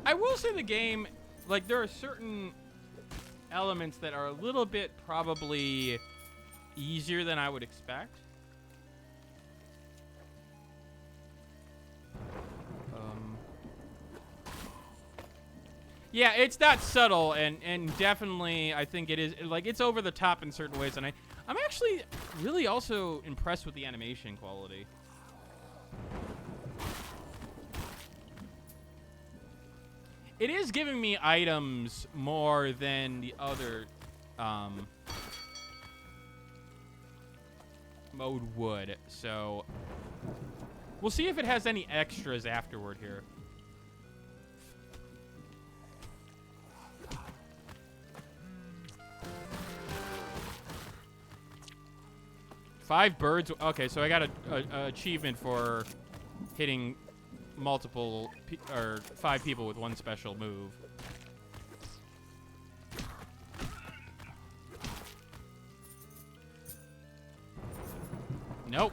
I will say the game, like, there are certain elements that are a little bit probably easier than I would expect. Yeah, it's not subtle, and definitely I think it is, like, it's over the top in certain ways, and I'm actually really also impressed with the animation quality. It is giving me items more than the other mode would, so we'll see if it has any extras afterward here. Five birds. Okay, so I got a achievement for hitting multiple or 5 people with one special move. Nope.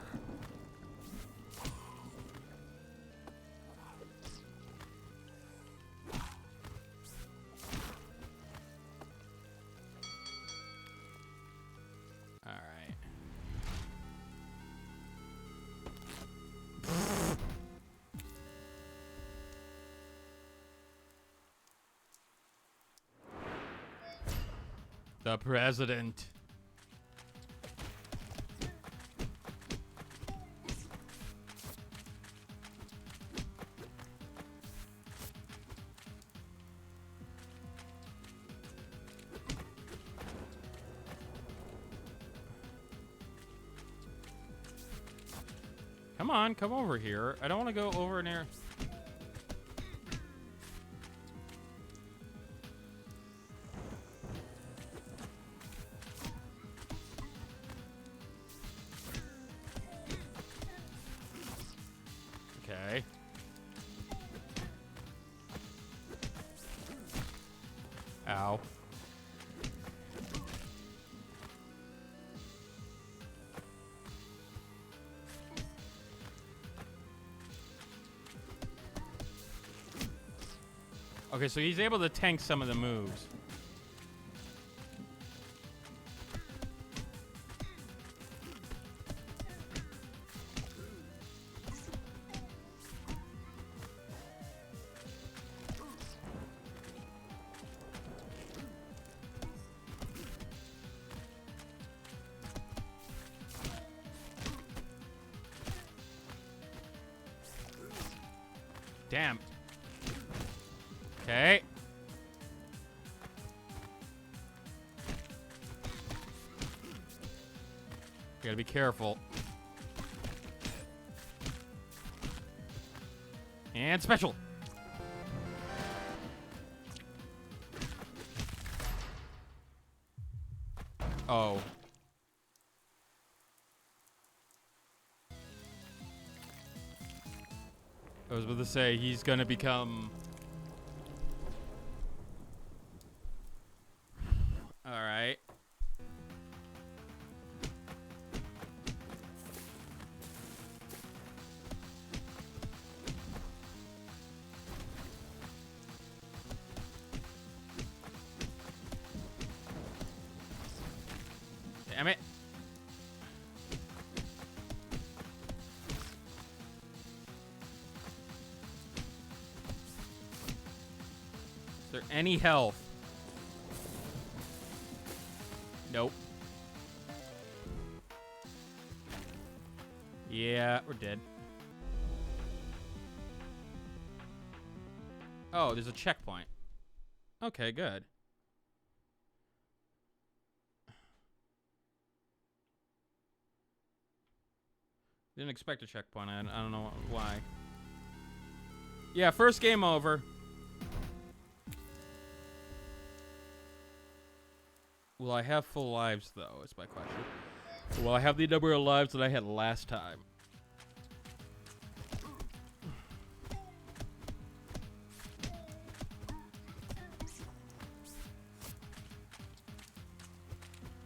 All right. The president. Come on, come over here. I don't want to go over near. Okay. Ow. Okay, so he's able to tank some of the moves. Damn. Okay. Gotta be careful. And special. Oh. I was about to say, he's gonna become... Alright. Damn it. Is there any health? Nope. Yeah, we're dead. Oh, there's a checkpoint. Okay, good. Didn't expect a checkpoint. I don't know why. Yeah, first game over. Will I have full lives, though, is my question. Will I have the number of lives that I had last time?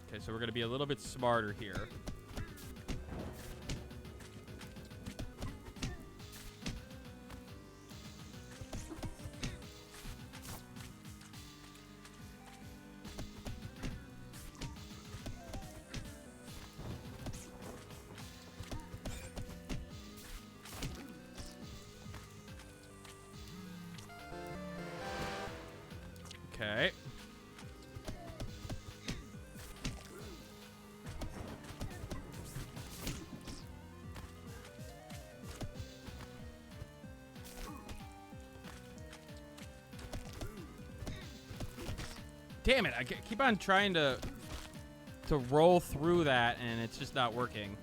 Okay, so we're going to be a little bit smarter here. Okay. Damn it, I keep on trying to roll through that, and it's just not working.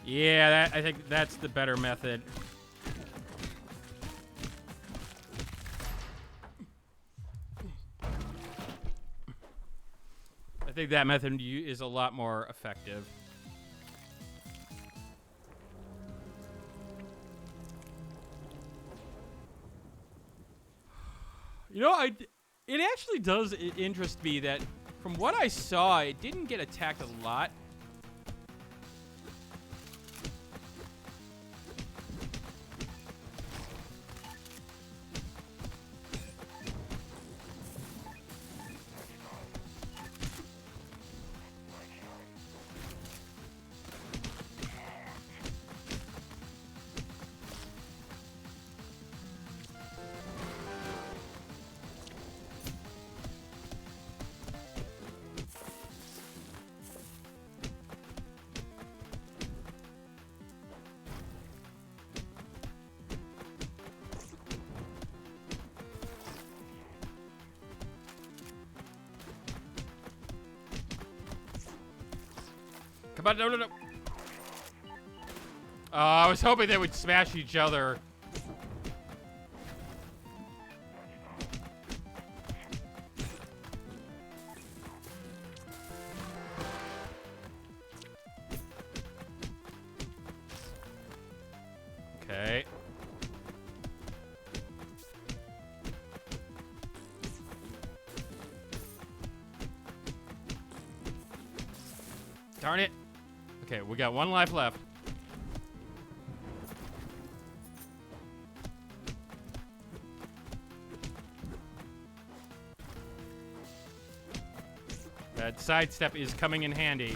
Yeah, I think that's the better method. I think that method is a lot more effective. You know, it actually does interest me that from what I saw, it didn't get attacked a lot. Come on, no. I was hoping they would smash each other. Okay. Darn it. Okay, we got 1 life left. That sidestep is coming in handy.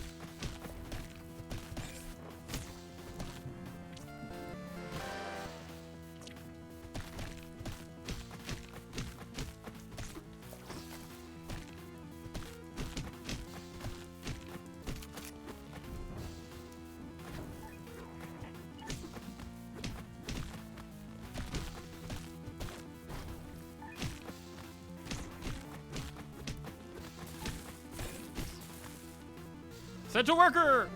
Essential worker.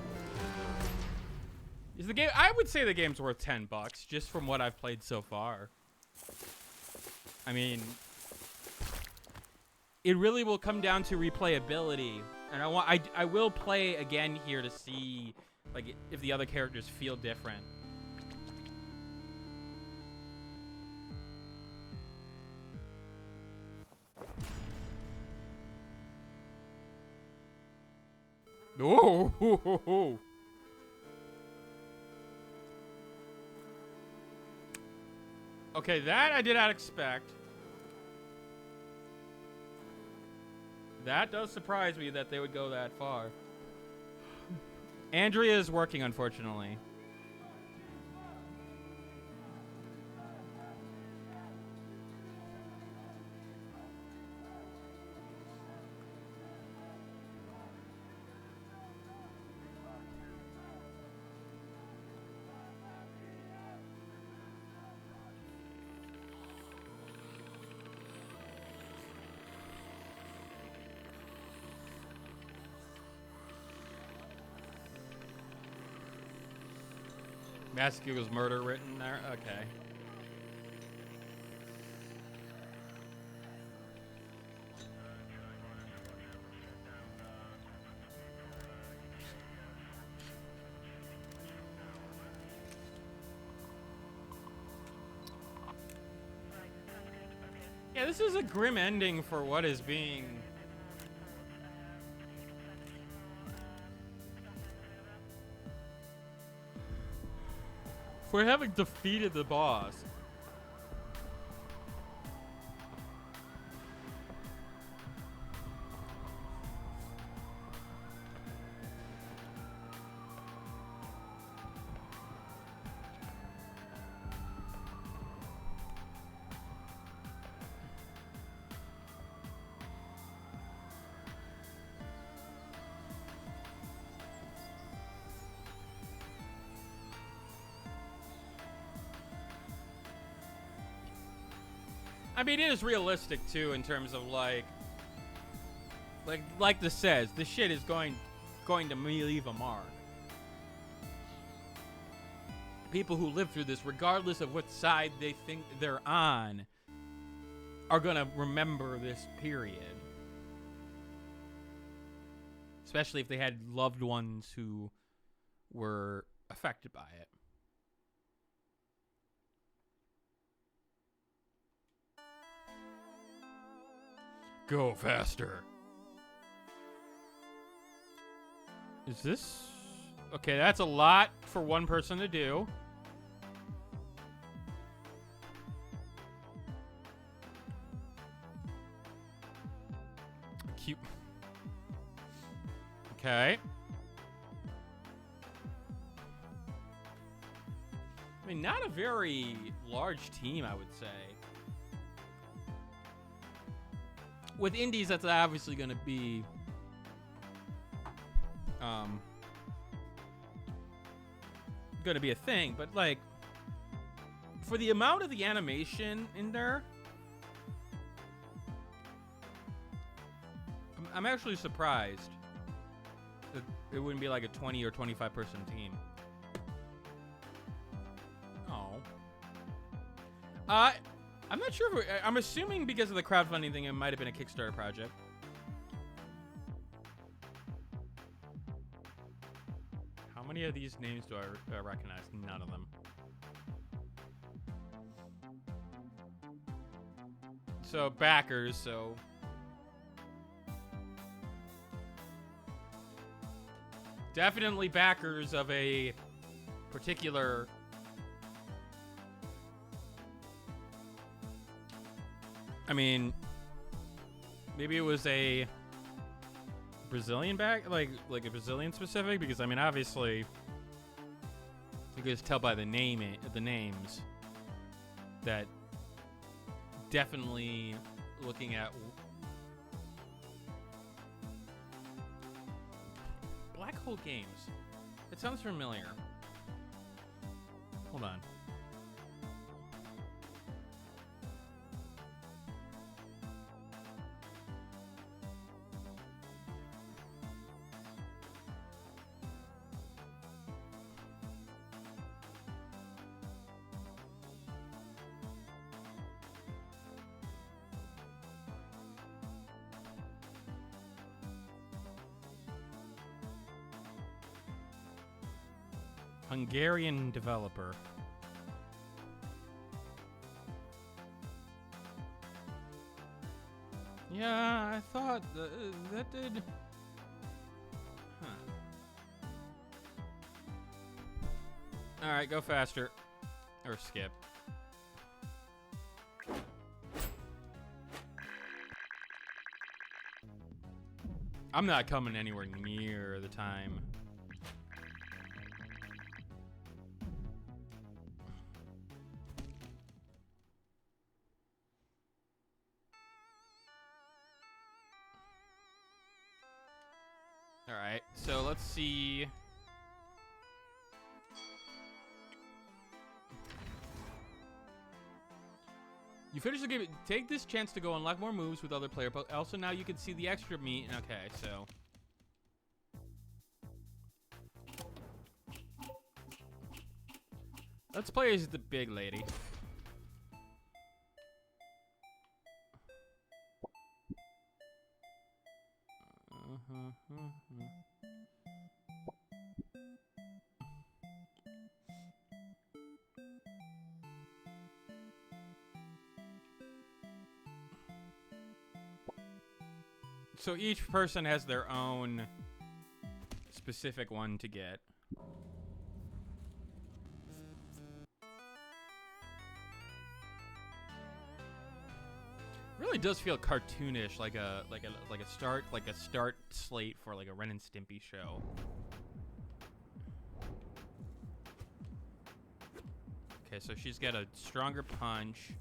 Is the game? I would say the game's worth $10 just from what I've played so far. I mean, it really will come down to replayability, and I will play again here to see like if the other characters feel different. Oh. Okay, that I did not expect. That does surprise me that they would go that far. Andrea is working, unfortunately. Massachusetts murder written there? Okay. Yeah, this is a grim ending for what is being... For having defeated the boss. I mean, it is realistic too in terms of like this says, this shit is going to leave a mark. People who live through this, regardless of what side they think they're on, are gonna remember this period. Especially if they had loved ones who were affected by it. Go faster. Is this... Okay, that's a lot for one person to do. Cute. Okay. I mean, not a very large team, I would say. With indies, that's obviously going to be a thing, but like for the amount of the animation in there, I'm actually surprised that it wouldn't be like a 20 or 25 person team. Oh. I'm not sure if I'm assuming because of the crowdfunding thing, it might have been a Kickstarter project. How many of these names do I recognize? None of them. So backers, so definitely backers of a particular I mean, maybe it was a Brazilian back, like a Brazilian specific, because I mean, obviously, you can just tell by the names that definitely looking at Black Hole Games. It sounds familiar. Hold on. Hungarian developer. Yeah, I thought that did. Huh. All right, go faster, or skip. I'm not coming anywhere near the time. All right, so let's see. You finish the game. Take this chance to go unlock more moves with other players. But also now you can see the extra meat. Okay, so. Let's play as the big lady. So each person has their own specific one to get. Really does feel cartoonish, like a start slate for like a Ren and Stimpy show. Okay, so she's got a stronger punch.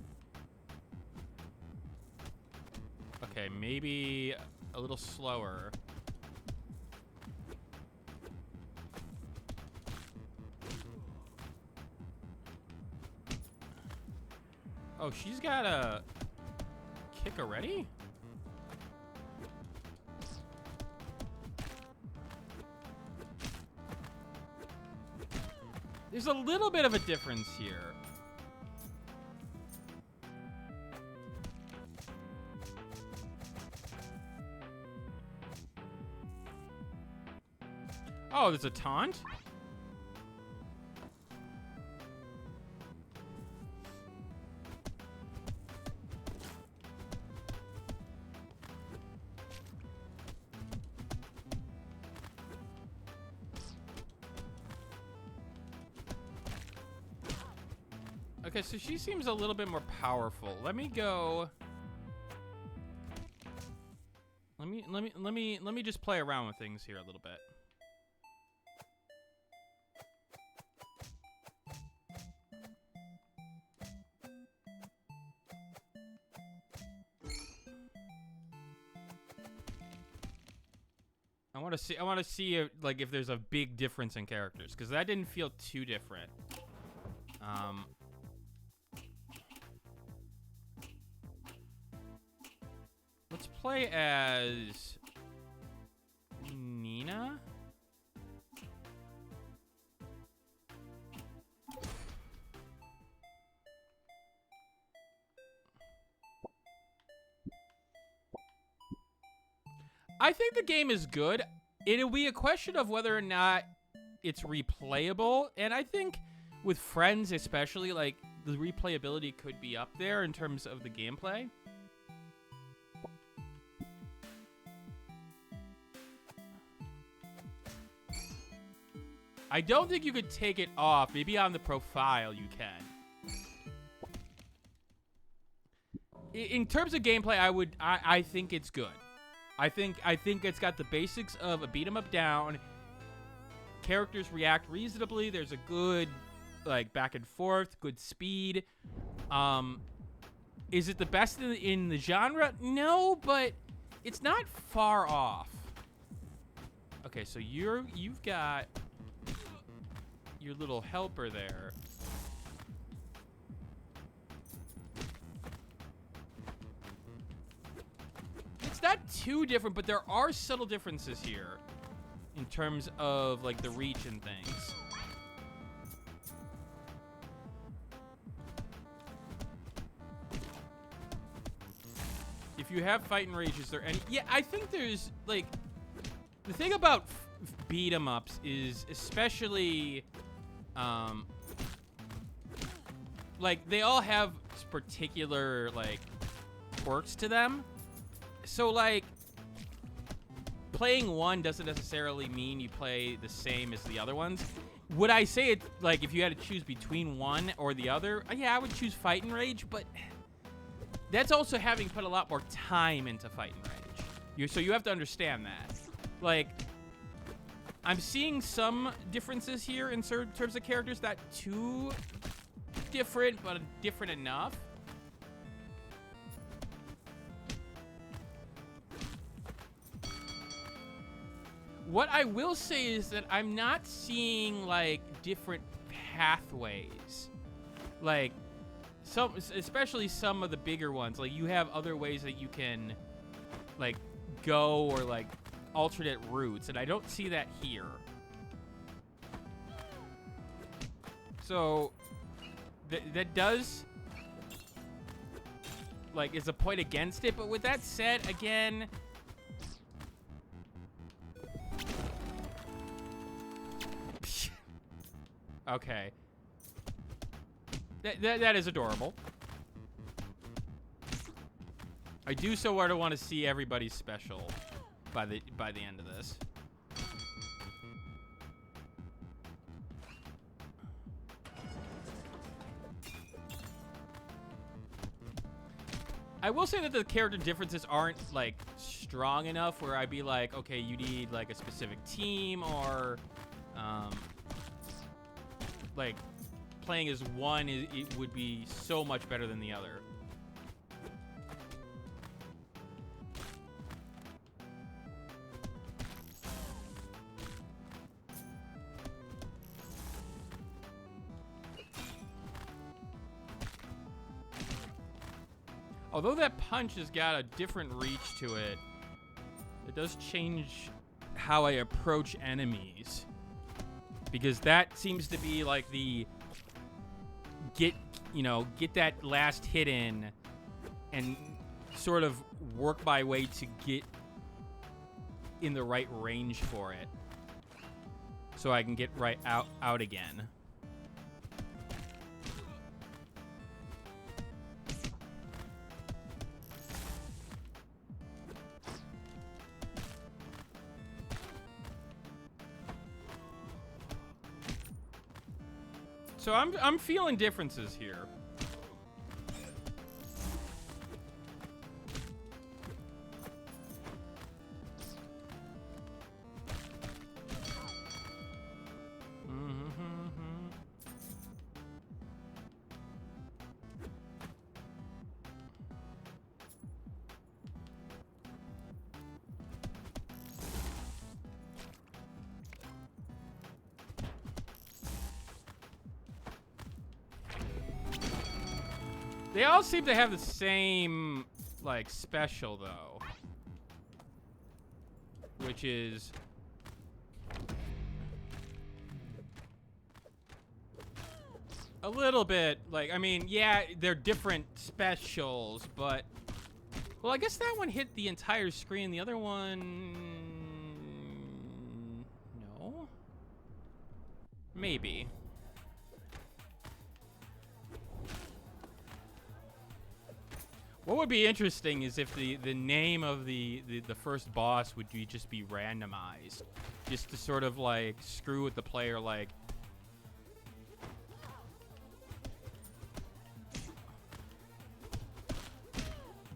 Okay, maybe a little slower. Oh, she's got a kick already? There's a little bit of a difference here. Oh, there's a taunt? Okay, so she seems a little bit more powerful. Let me go. Let me just play around with things here a little bit. I want to see if, like, if there's a big difference in characters, because that didn't feel too different. Let's play as Nina. I think the game is good. It'll be a question of whether or not it's replayable, and I think with friends especially, like, the replayability could be up there in terms of the gameplay. I don't think you could take it off. Maybe on the profile you can. In terms of gameplay, I think it's good. I think it's got the basics of a beat 'em up down. Characters react reasonably. There's a good like back and forth, good speed. Is it the best in the genre? No, but it's not far off. Okay, so you've got your little helper there. It's not too different, but there are subtle differences here in terms of like the reach and things. If you have Fight and Rage, is there any? Yeah, I think there's like the thing about beat 'em ups is especially like they all have particular like quirks to them. So like playing one doesn't necessarily mean you play the same as the other ones. Would I say it like if you had to choose between one or the other? Yeah, I would choose Fight and Rage, but that's also having put a lot more time into Fight and Rage. So you have to understand that. Like, I'm seeing some differences here in terms of characters, not too different, but different enough. What I will say is that I'm not seeing, like, different pathways. Like, especially some of the bigger ones. Like, you have other ways that you can, like, go or, like, alternate routes. And I don't see that here. So, that does, like, is a point against it. But with that said, again... Okay. That is adorable. I do so want to see everybody's special by the end of this. I will say that the character differences aren't like strong enough where I'd be like, okay, you need like a specific team or like playing as one it would be so much better than the other. Although that punch has got a different reach to it, it does change how I approach enemies. Because that seems to be like the get that last hit in and sort of work my way to get in the right range for it. So I can get right out again. So I'm feeling differences here. They all seem to have the same, like, special, though. Which is... a little bit, like, I mean, yeah, they're different specials, but... Well, I guess that one hit the entire screen. The other one... No? Maybe. What would be interesting is if the name of the first boss would just be randomized, just to sort of like screw with the player. Like,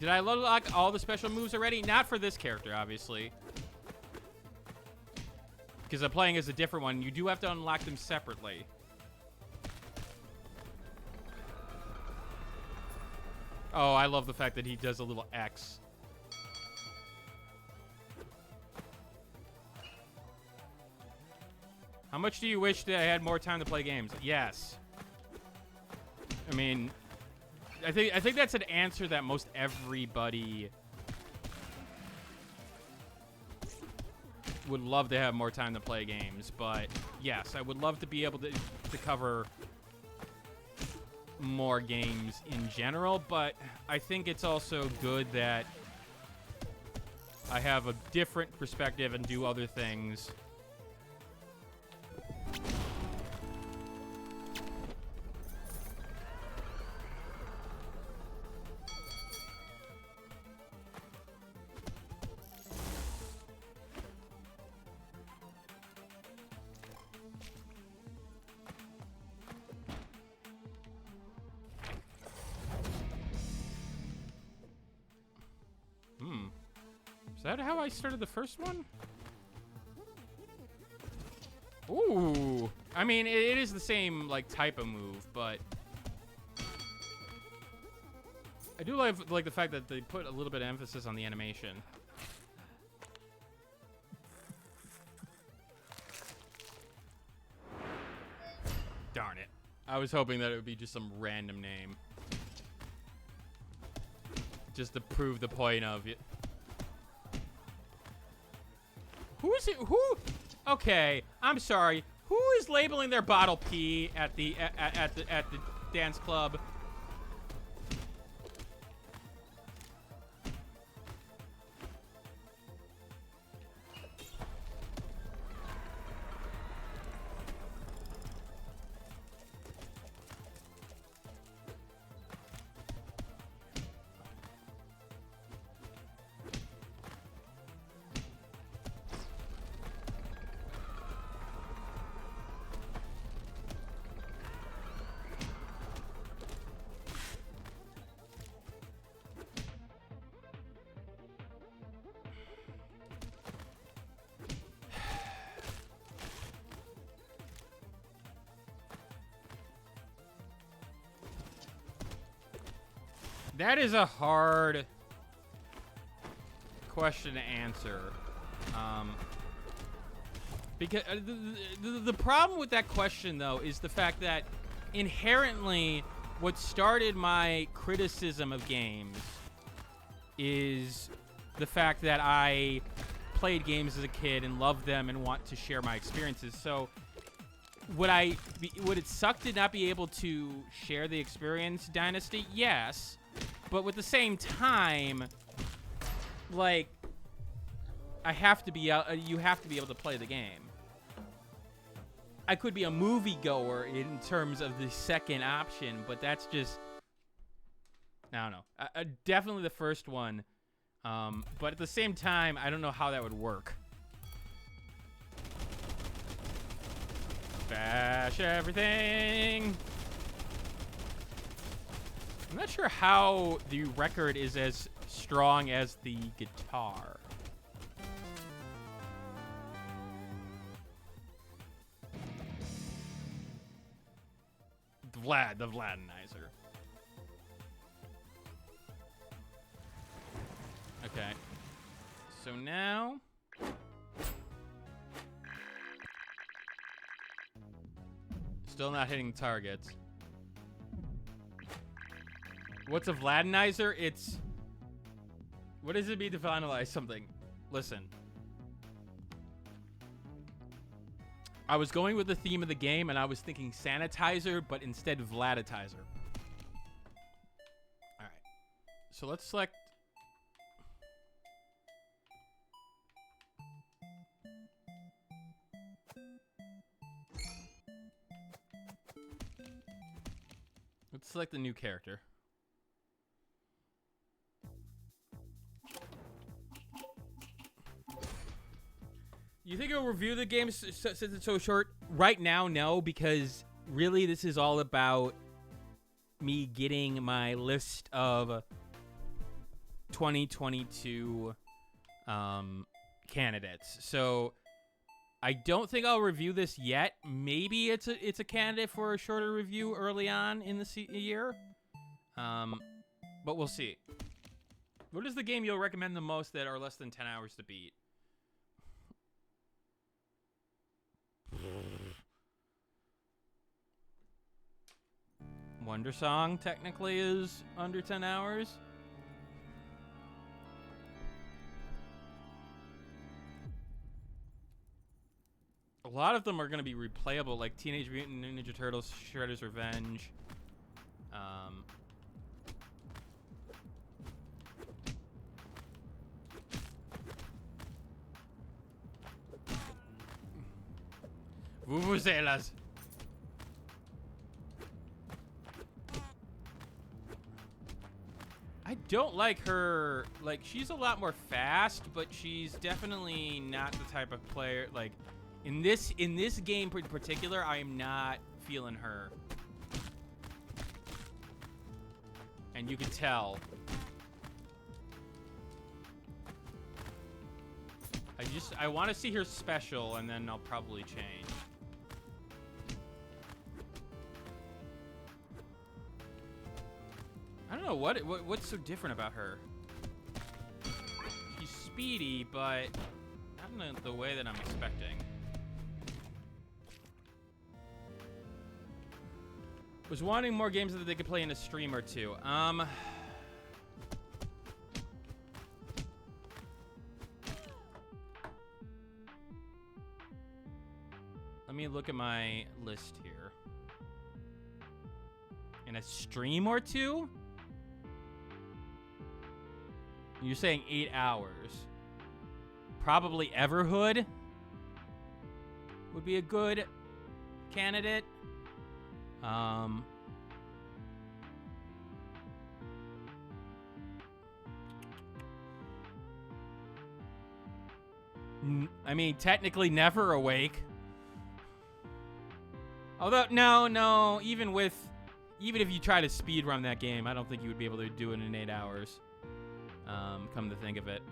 did I unlock all the special moves already? Not for this character, obviously, because I'm playing as a different one. You do have to unlock them separately. Oh, I love the fact that he does a little X. How much do you wish that I had more time to play games? Yes. I mean, I think that's an answer that most everybody would love to have more time to play games, but yes, I would love to be able to cover more games in general, but I think it's also good that I have a different perspective and do other things. Is that how I started the first one? Ooh. I mean, it is the same, like, type of move, but I do like the fact that they put a little bit of emphasis on the animation. Darn it. I was hoping that it would be just some random name. Just to prove the point of it. Who is it? Who? Okay, I'm sorry. Who is labeling their bottle P at the dance club? That is a hard question to answer. Because the problem with that question, though, is the fact that inherently what started my criticism of games is the fact that I played games as a kid and loved them and want to share my experiences. So would it suck to not be able to share the experience, Dynasty? Yes. But with the same time, like, I have to be you have to be able to play the game. I could be a moviegoer in terms of the second option, but that's just, I don't know. Definitely the first one. But at the same time, I don't know how that would work. Bash everything. I'm not sure how the record is as strong as the guitar. The Vladinizer. Okay. So now still not hitting targets. What's a Vladinizer? It's... What does it mean to finalize something? Listen. I was going with the theme of the game, and I was thinking sanitizer, but instead Vladitizer. Alright. So let's select... Let's select a new character. You think it'll review the game since it's so short? Right now, no, because really this is all about me getting my list of 2022 candidates. So I don't think I'll review this yet. Maybe it's a candidate for a shorter review early on in the year. But we'll see. What is the game you'll recommend the most that are less than 10 hours to beat? Wonder Song technically is under 10 hours. A lot of them are going to be replayable, like Teenage Mutant Ninja Turtles, Shredder's Revenge. Vuvuzelas. I don't like her. Like, she's a lot more fast, but she's definitely not the type of player. Like, in this game in particular, I am not feeling her. And you can tell. I want to see her special, and then I'll probably change. I don't know what's so different about her. She's speedy, but not in the way that I'm expecting. Was wanting more games that they could play in a stream or two. Let me look at my list here. In a stream or two? You're saying 8 hours. Probably Everhood would be a good candidate. I mean, technically Never Awake. Although, no, even if you try to speedrun that game, I don't think you would be able to do it in 8 hours. Come to think of it.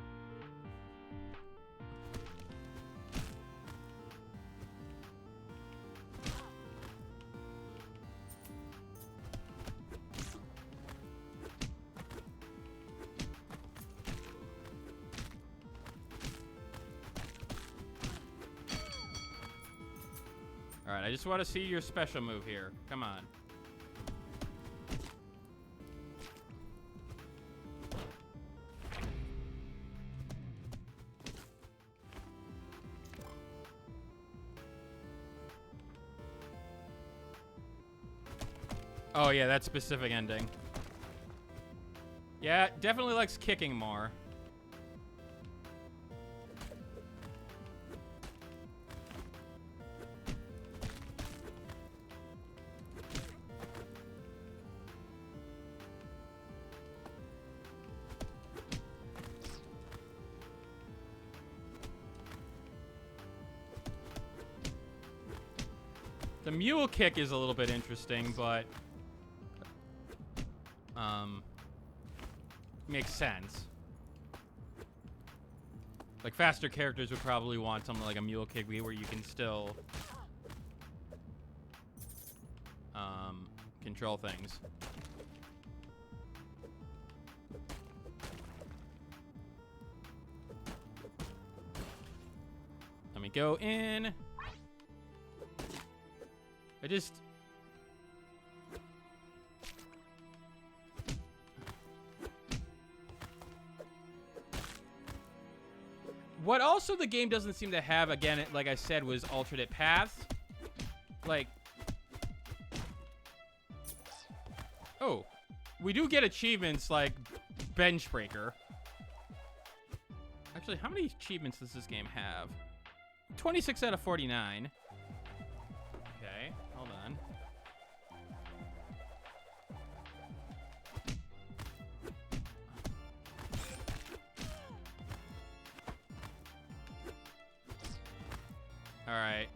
All right, I just want to see your special move here. Come on. Oh, yeah, that specific ending. Yeah, definitely likes kicking more. The mule kick is a little bit interesting, but makes sense. Like, faster characters would probably want something like a mule kick where you can still control things. Let me go in. I just... What also the game doesn't seem to have, again, like I said, was alternate paths. Like... Oh. We do get achievements like Bench Breaker. Actually, how many achievements does this game have? 26 out of 49. Okay, hold on. right.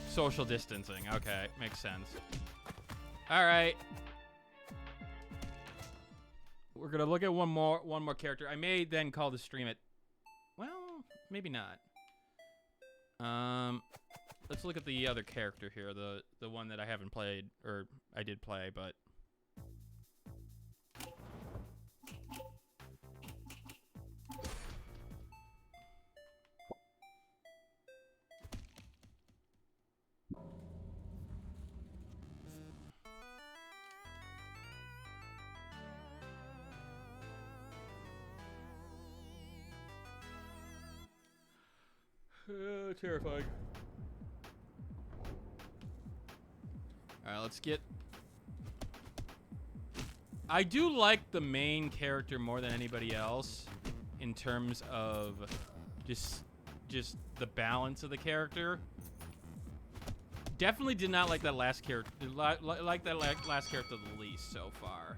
Social distancing. Okay, makes sense. All right. We're gonna look at one more character. I may then call the stream it. Well, maybe not. Let's look at the other character here, the one that I haven't played, or I did play, but. Terrifying. All right, let's get. I do like the main character more than anybody else in terms of just the balance of the character. Definitely did not like that last character. Like that last character the least so far.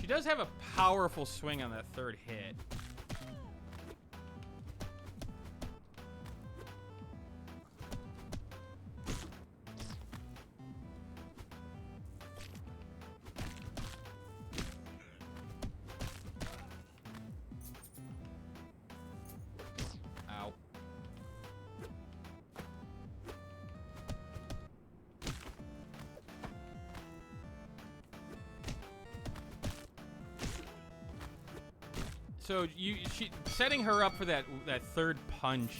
She does have a powerful swing on that third hit. Ow. So setting her up for that third punch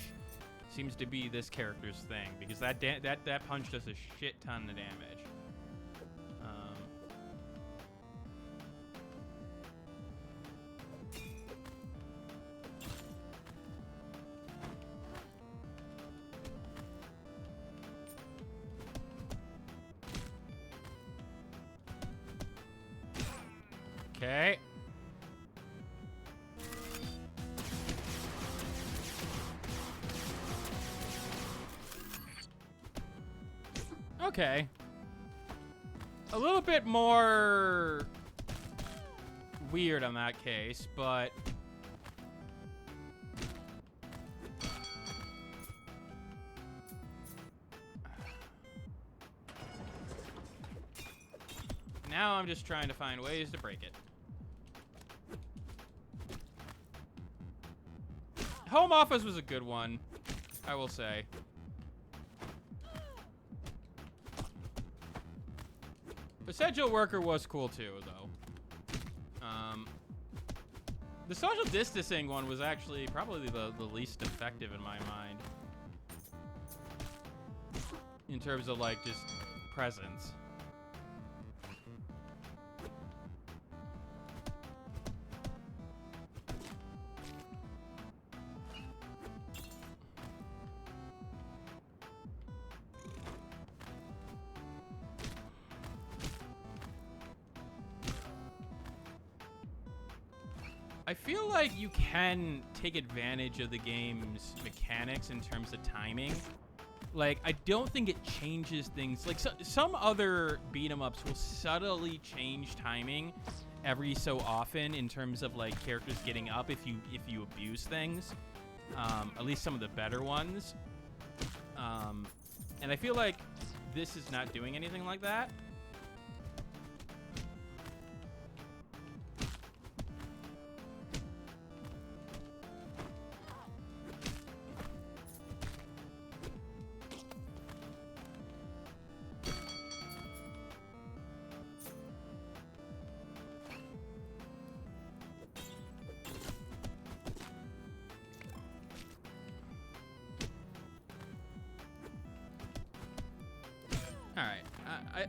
seems to be this character's thing, because that punch does a shit ton of damage. Okay. Okay. A little bit more weird on that case, but now I'm just trying to find ways to break it. Home Office was a good one, I will say. Essential Worker was cool too, though. The social distancing one was actually probably the least effective in my mind. In terms of, like, just presence. I feel like you can take advantage of the game's mechanics in terms of timing. Like, I don't think it changes things. Like, some other beat-em-ups will subtly change timing every so often in terms of, like, characters getting up if you abuse things. At least some of the better ones. And I feel like this is not doing anything like that.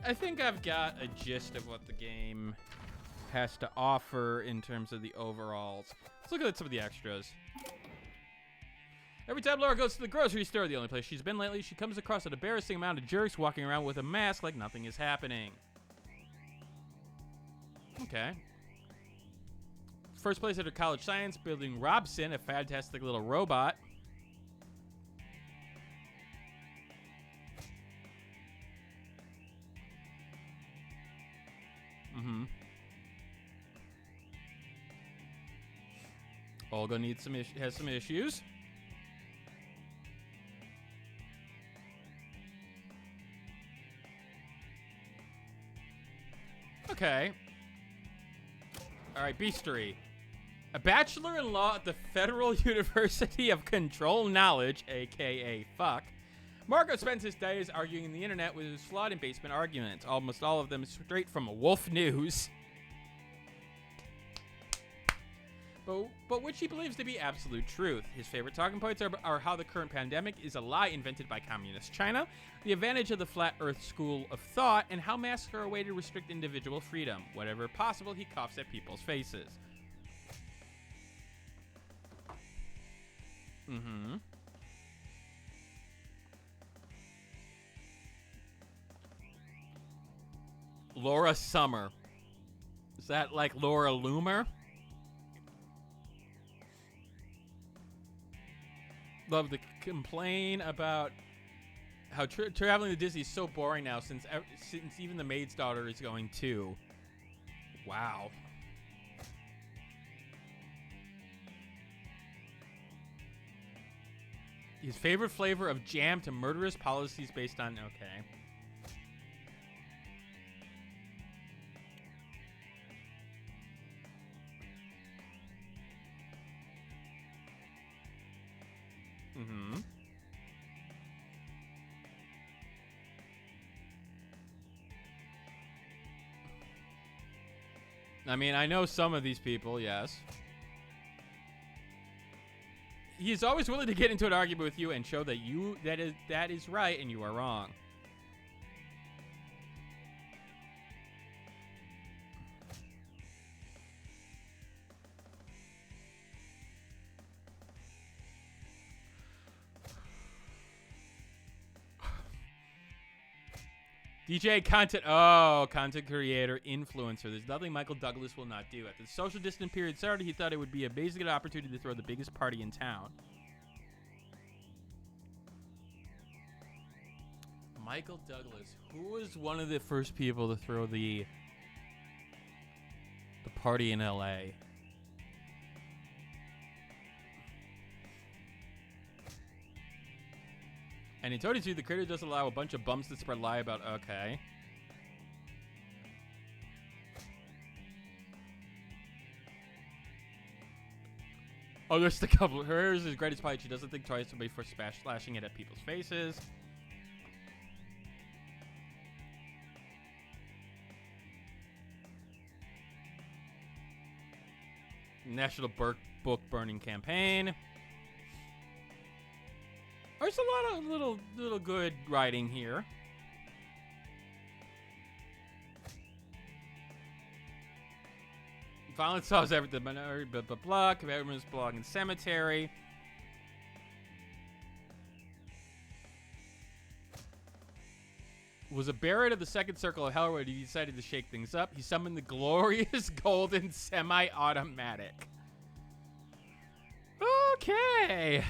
I think I've got a gist of what the game has to offer in terms of the overalls. Let's look at some of the extras. Every time Laura goes to the grocery store, the only place she's been lately, she comes across an embarrassing amount of jerks walking around with a mask like nothing is happening. Okay. First place under College Science, building Robson, a fantastic little robot. Mm-hmm. Olga has some issues. Okay. All right, Beastery. A bachelor in law at the Federal University of Control Knowledge, a.k.a. fuck. Marco spends his days arguing the internet with his flawed and basement arguments, almost all of them straight from Wolf News. But which he believes to be absolute truth. His favorite talking points are how the current pandemic is a lie invented by communist China, the advantage of the flat earth school of thought, and how masks are a way to restrict individual freedom. Whatever possible, he coughs at people's faces. Mm-hmm. Laura Summer. Is that like Laura Loomer? Love to complain about how traveling to Disney is so boring now since even the maid's daughter is going too. Wow. His favorite flavor of jam to murderous policies based on... Okay. Mm-hmm. I mean, I know some of these people, yes. He's always willing to get into an argument with you and show that that is right and you are wrong. DJ content. Oh, content creator, influencer. There's nothing Michael Douglas will not do. After the social distance period started, he thought it would be a basic opportunity to throw the biggest party in town. Michael Douglas. Who was one of the first people to throw the party in LA? And in Toady 2, the creator does allow a bunch of bumps to spread lie about... Okay. Oh, there's the couple. Hers is greatest fight. She doesn't think twice before slashing it at people's faces. National Book Burning Campaign. There's a lot of little good writing here. Violence solves everything. Blah blah blah. Commitments belong in cemetery. Was a Barrett of the second circle of hell where he decided to shake things up. He summoned the glorious golden semi-automatic. Okay.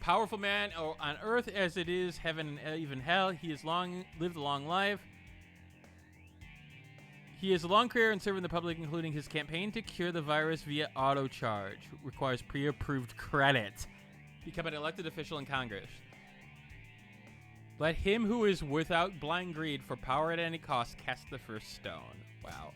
Powerful man on earth as it is heaven and even hell. He has lived a long life. He has a long career in serving the public, including his campaign to cure the virus via auto charge. Requires pre-approved credit. Become an elected official in Congress. Let him who is without blind greed for power at any cost cast the first stone. Wow.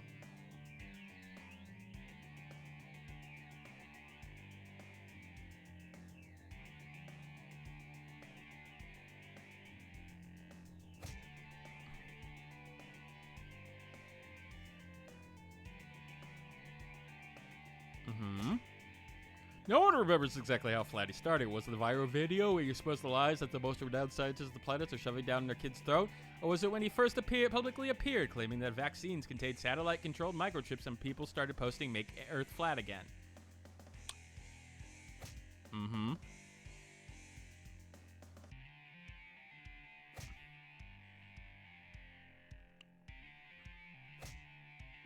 No one remembers exactly how Flatty started. Was it the viral video where you're supposed to lie that the most renowned scientists of the planet are shoving down their kids' throat? Or was it when he first publicly appeared, claiming that vaccines contained satellite-controlled microchips and people started posting "Make Earth Flat Again"?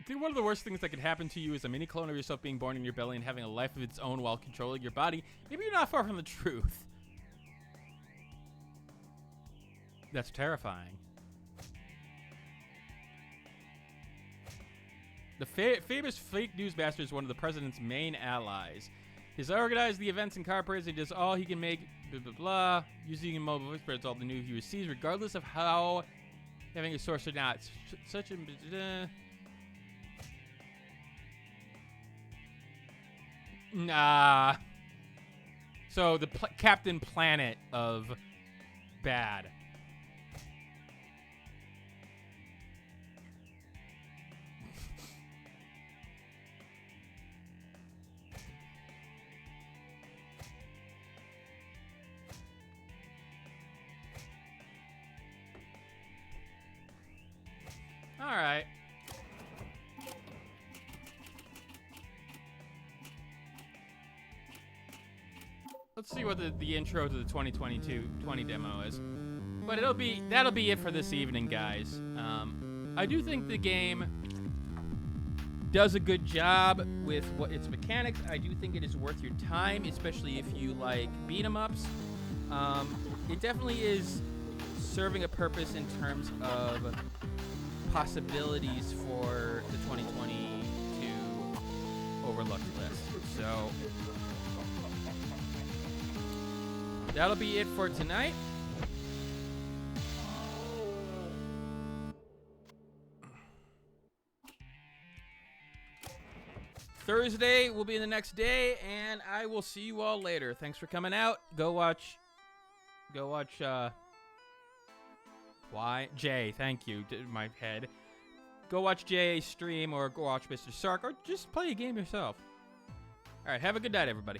think one of the worst things that could happen to you is a mini clone of yourself being born in your belly and having a life of its own while controlling your body. Maybe you're not far from the truth. That's terrifying. The famous fake news master is one of the president's main allies. He's organized the events in car parades and does all he can make blah blah blah. Using a mobile voice spreads all the news he receives, regardless of how having a source or not. Such a nah. So the Captain Planet of bad. All right. Let's see what the intro to the 2020 demo is. But that'll be it for this evening, guys. I do think the game does a good job with what its mechanics. I do think it is worth your time, especially if you like beat 'em ups. It definitely is serving a purpose in terms of possibilities for the 2022 overlooked list. So that'll be it for tonight. Thursday will be the next day, and I will see you all later. Thanks for coming out. Go watch Jay, thank you, my head. Go watch Jay stream or go watch Mr. Sark or just play a game yourself. All right, have a good night, everybody.